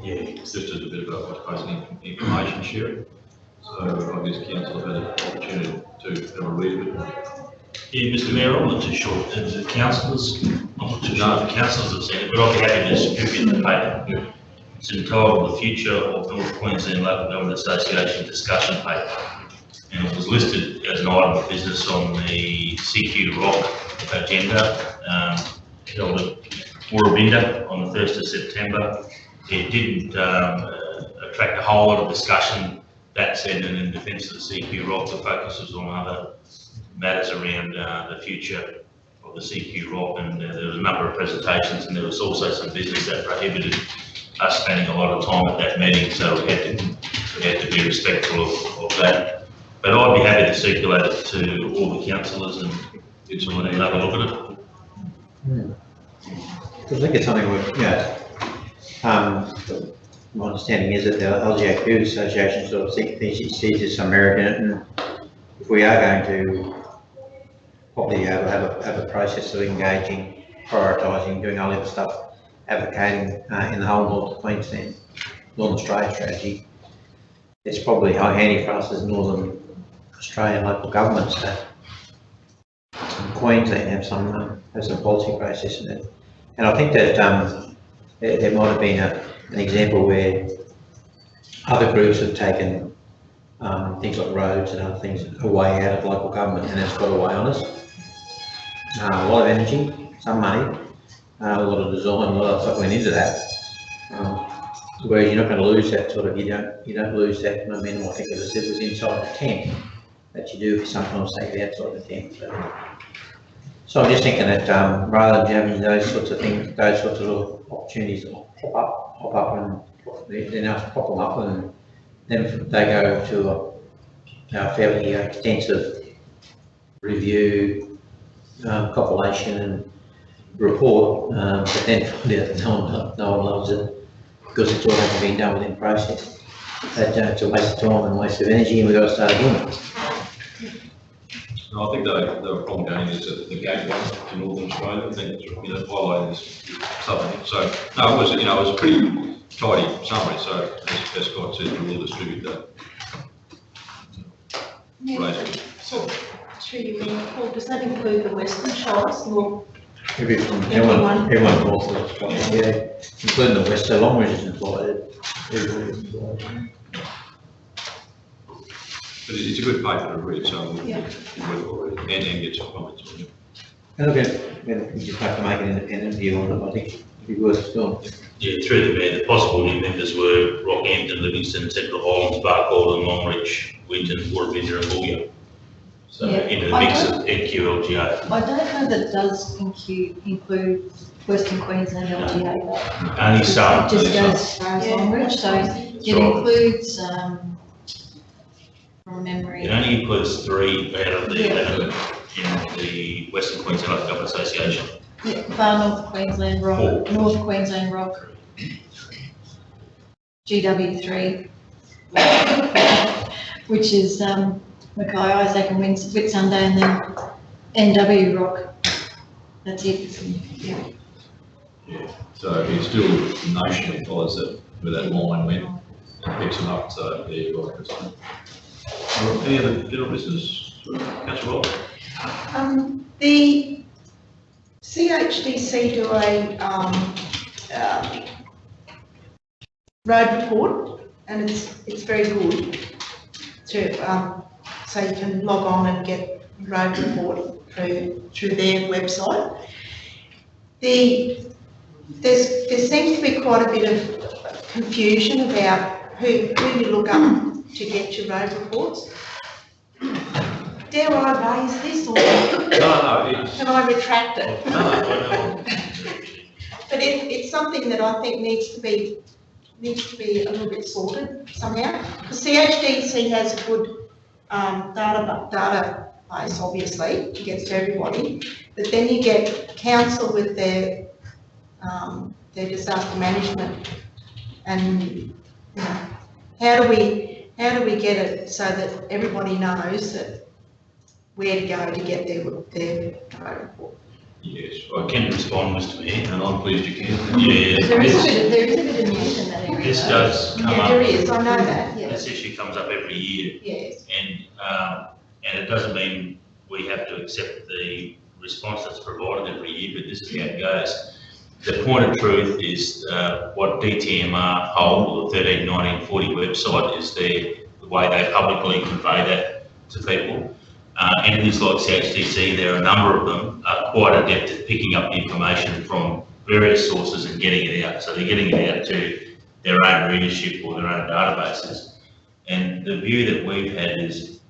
Yeah. Just as a bit of, I suppose, information sharing. So I guess council have had an opportunity to have a read of it. Yeah, Mr. Mayor, I'm not too sure if the councillors, I'm not too sure if the councillors have seen it, but I'll be happy to distribute the paper. Yeah. It's entitled The Future of North Queensland Local Government Association Discussion Paper. and it was listed as an item of business on the CQ Rock agenda, held at Warrabinda on the 1st of September. It didn't attract a whole lot of discussion. That said, and in defence of the CQ Rock, the focus was on other matters around the future of the CQ Rock, and there was a number of presentations, and there was also some business that prohibited us spending a lot of time at that meeting, so we had to be respectful of that. But I'd be happy to circulate it to all the councillors and have a look at it. I think it's something my understanding is that the LGAQ Association sort of sees some merit in it, and if we are going to probably have a process of engaging, prioritising, doing all that stuff, advocating in the whole North Queensland, Northern Australia strategy, it's probably handy for us as Northern Australian local governments that Queensland have some policy process in it. And I think that there might have been an example where other groups have taken things like roads and other things away out of local government, and it's got away on us. A lot of energy, some money, a lot of design, a lot of stuff went into that. Whereas you're not going to lose that sort of, you don't lose that momentum. I think, as I said, was inside the tent that you do if you sometimes take it outside the tent. So I'm just thinking that rather than having those sorts of things, those sorts of little opportunities pop up and then us pop them up, and then they go to a fairly extensive review, compilation and report, but then find out that no one loves it because it's all hasn't been done within process. That it's a waste of time and waste of energy, and we've got to start again. No, I think the problem going is that the gateway to Northern Australia, I think, highlighting this something. So, no, it was, it was a pretty tidy summary, so as Scott said, we'll distribute that. Right. So, through you, Paul, does that include the Western Shores, North? Everyone north of Australia, yeah, including the west, so long as it's included. But it's a good paper to read, so we'll and get some comments on it. And again, we just have to make an independent view on it. I think it'd be worth doing. Yeah, through the mayor, the possible new members were Rockhampton, Livingston, Central Highlands, Barcaldine, Longreach, Winton, Warrabinda and Bulga. So into the mix of NQLGA. I don't know that it does include Western Queensland LGA. Only some. It just goes as far as Longreach, so it includes, from memory. It only includes 3 out of the 11 in the Western Queensland Local Government Association. Yeah, Far North Queensland Rock, North Queensland Rock, GW3, which is Mackay, Isaac and Whitsunday, and then NW Rock. That's it. Yeah. So it still notionally follows that where that line went and picks them up. So there you go. Any other general business? Councillor Roll? The CHDC do a road report, and it's very good to so you can log on and get road report through their website. There seems to be quite a bit of confusion about who you look up to get your road reports. Dare I raise this, or can I retract it? No. But it's something that I think needs to be a little bit sorted somehow. Because CHDC has a good database, obviously, it gets to everybody. But then you get council with their disaster management, and how do we get it so that everybody knows that where to go to get their road report? Yes, I can respond, Mr Mayor, and I'm pleased you can. Yeah, there is a bit of news in that area. This does come up. There is, I know that. This issue comes up every year. Yes. And it doesn't mean we have to accept the response that's provided every year, but this is how it goes. The point of truth is what DTMR hold, the 131940 website, is the way they publicly convey that to people. Entities like CHDC, there are a number of them, are quite adept at picking up the information from various sources and getting it out. So they're getting it out to their own readership or their own databases. And the view that we've had is,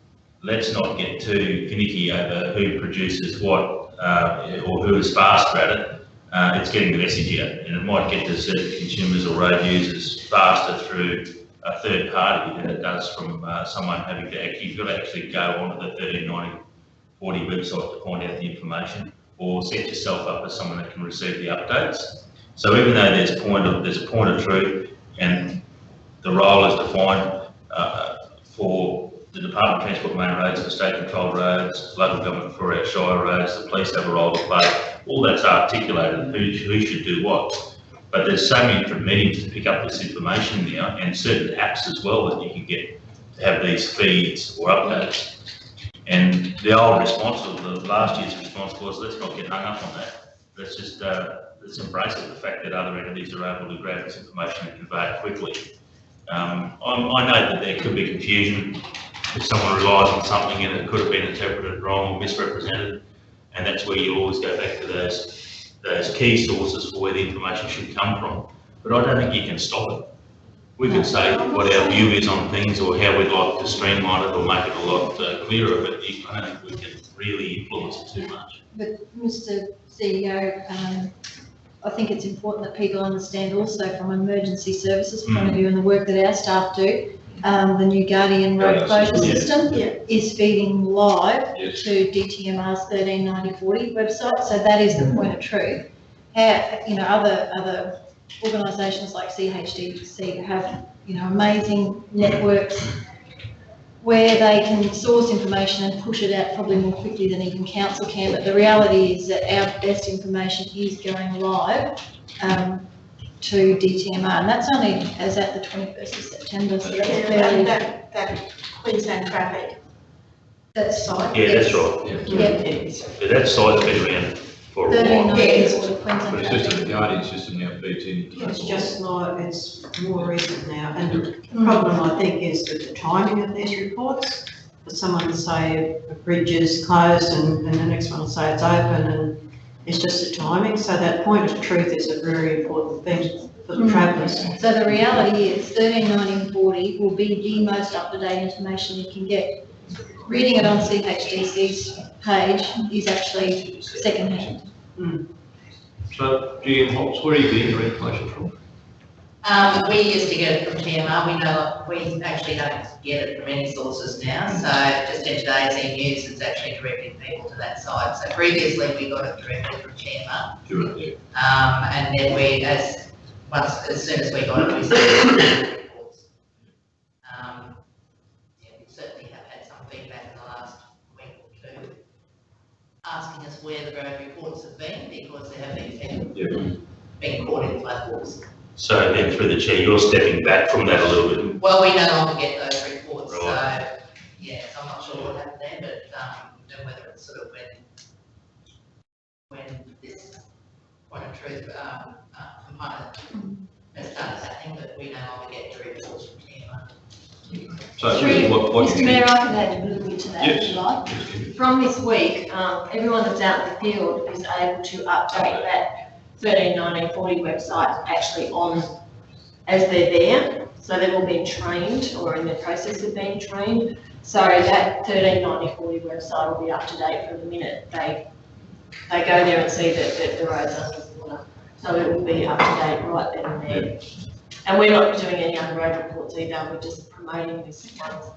let's not get too finicky over who produces what or who is faster at it. It's getting the message out, and it might get to certain consumers or road users faster through a third party than it does from someone having to actually, you've got to actually go onto the 139040 website to find out the information, or set yourself up as someone that can receive the updates. So even though there's a point of truth, and the role is defined for the Department of Transport main roads, for state controlled roads, local government for our shire roads, the police have a role to play. All that's articulated, who should do what. But there's so many different means to pick up this information now, and certain apps as well that you can get to have these feeds or updates. And the old response, or the last year's response, was, let's not get hung up on that. Let's just let's embrace it, the fact that other entities are able to grab this information and convey it quickly. I know that there could be confusion if someone relies on something and it could have been interpreted wrong or misrepresented, and that's where you always go back to those key sources for where the information should come from. But I don't think you can stop it. We could say what our view is on things, or how we'd like to streamline it or make it a lot clearer, but I don't think we can really influence it too much. But Mr. CEO, I think it's important that people understand also from an emergency services point of view, and the work that our staff do, the new Guardian road closure system is feeding live to DTMR's 139040 website. So that is the point of truth. How, you know, other organisations like CHDC have, you know, amazing networks where they can source information and push it out probably more quickly than even council can. But the reality is that our best information is going live to DTMR, and that's only as at the 21st of September. So that's fairly... that Queensland traffic. That site. Yeah, that's right. Yeah, that site's been around for a while. But it's just the Guardian system now feeds in. It's just like, it's more recent now, and the problem I think is that the timing of these reports, for someone to say a bridge is closed and the next one will say it's open, and it's just the timing. So that point of truth is a very important thing for the travellers. So the reality is 139040 will be the most up-to-date information you can get. Reading it on CHDC's page is actually second-hand. So, GM Hops, where are you getting your information from? We used to get it from TMR. We actually don't get it from any sources now. So just in today's e-news, it's actually directing people to that site. So previously we got it directly from TMR. And then as soon as we got it, we started reports. We certainly have had some feedback in the last week or two, asking us where the road reports have been, because there have been people being caught in flood walls. So then, through the chair, you're stepping back from that a little bit. Well, we no longer get those reports, right. So yeah, so I'm not sure what happened there, but and whether it's sort of when this point of truth component has started happening, but we no longer get the reports from TMR. So what Mr. Mayor, I can add a little bit to that if you like. From this week, everyone that's out in the field is able to update that 139040 website actually on as they're there. So they've all been trained or in the process of being trained. So that 139040 website will be up to date from the minute they go there and see that the road's underwater. So it will be up to date right then and there. And we're not doing any other road reports either. We're just promoting this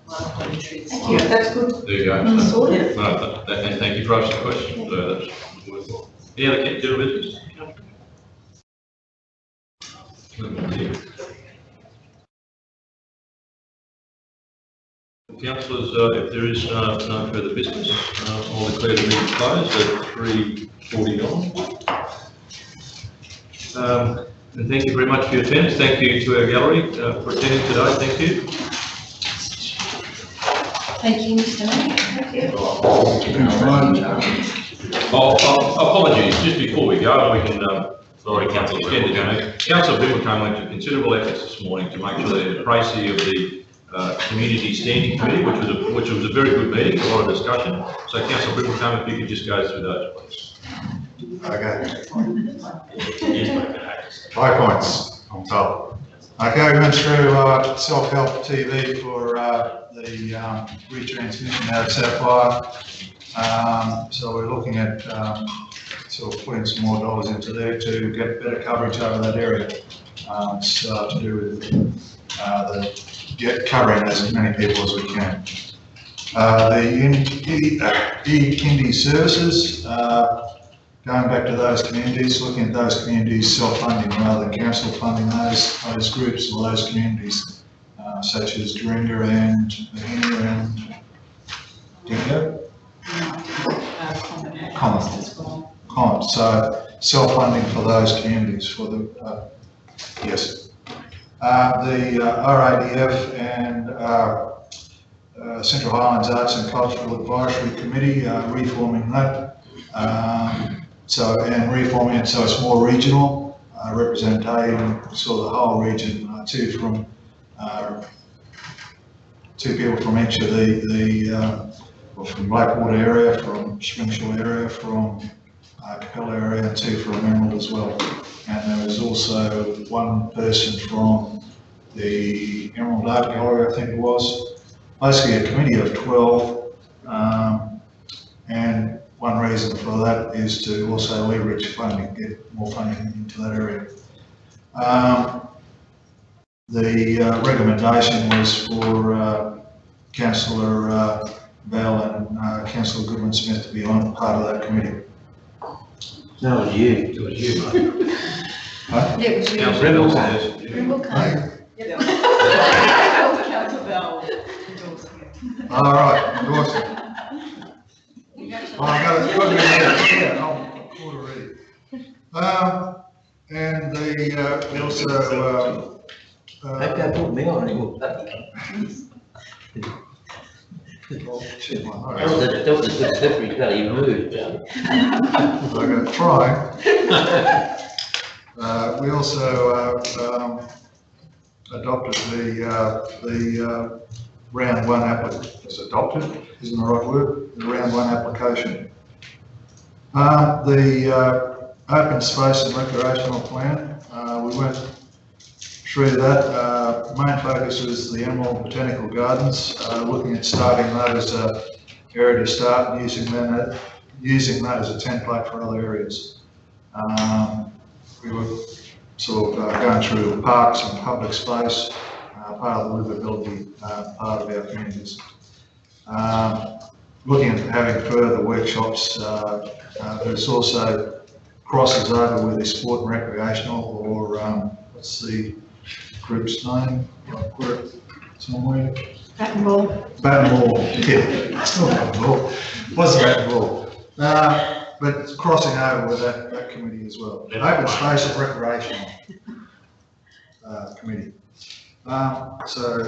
one truth. Thank you. That's good. There you go. Sorted. No, thank you for asking the question. That's worthwhile. Yeah, okay, do a business. Councillors, if there is no further business, I'll declare the meeting closed at 3:49. And thank you very much for your attendance. Thank you to our gallery for attending today. Thank you. Thank you, Mr. Mayor. Thank you. Apologies, just before we go, we can, sorry, Councillor Councillor Bickle came into considerable efforts this morning to make sure that in the précis of the Community Standing Committee, which was a very good meeting, a lot of discussion. So Councillor Brickleton, if you could just go through those, please. Okay. 5 points on top. Okay, we went through self-help TV for the retransmission out of Sapphire. So we're looking at sort of putting some more dollars into there to get better coverage over that area. It's to do with covering as many people as we can. The e-Kindy services, going back to those communities, looking at those communities self-funding rather than council funding those groups or those communities, such as Dorinda and Mahina and Dingo. Common. So self-funding for those communities for the, yes. The RADF and Central Highlands Arts and Cultural Advisory Committee, reforming that. And reforming it so it's more regional, representing sort of the whole region, two people from each of well, from Blackwater area, from Springshaw area, from Capella area, and 2 from Emerald as well. And there was also 1 person from the Emerald Art Gallery, I think it was. Basically a committee of 12, and one reason for that is to also leverage funding, get more funding into that area. The recommendation was for Councillor Bell and Councillor Goodman-Smith to be on part of that committee. No, it was you. It was you, mate. Huh? Yeah, it was you. Rimble came. Yep. Councillor Bell. All right, endorsing. Oh, I got it. Yeah, I'm caught already. And we also. Don't put me on anymore. That was a good slippery cut, he moved. I'm going to try. We also adopted the round 1 application. It's adopted, isn't the right word? The round 1 application. The open space and recreational plan, we went through that. Main focus was the Emerald Botanical Gardens, looking at starting that as an area to start and using that as a template for other areas. We were sort of going through parks and public space, part of the livability part of our communities. Looking at having further workshops, there's also crosses over with the sport and recreational, or what's the group's name? I'll put it somewhere. Bat and ball. Bat and ball, yeah. It's not bat and ball. It wasn't bat and ball. But it's crossing over with that committee as well. Open space and recreational committee. So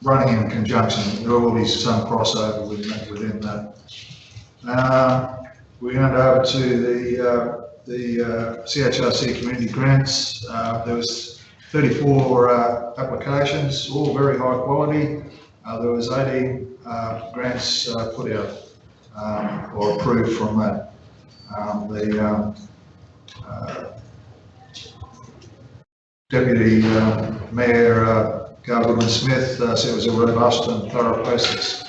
running in conjunction, there will be some crossover within that. We went over to the CHRC community grants. There was 34 applications, all very high quality. There was 18 grants put out or approved from that. Deputy Mayor Goodman-Smith said it was a robust and thorough process.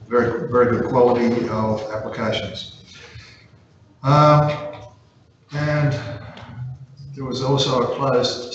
Very, very good quality of applications. And there was also a closed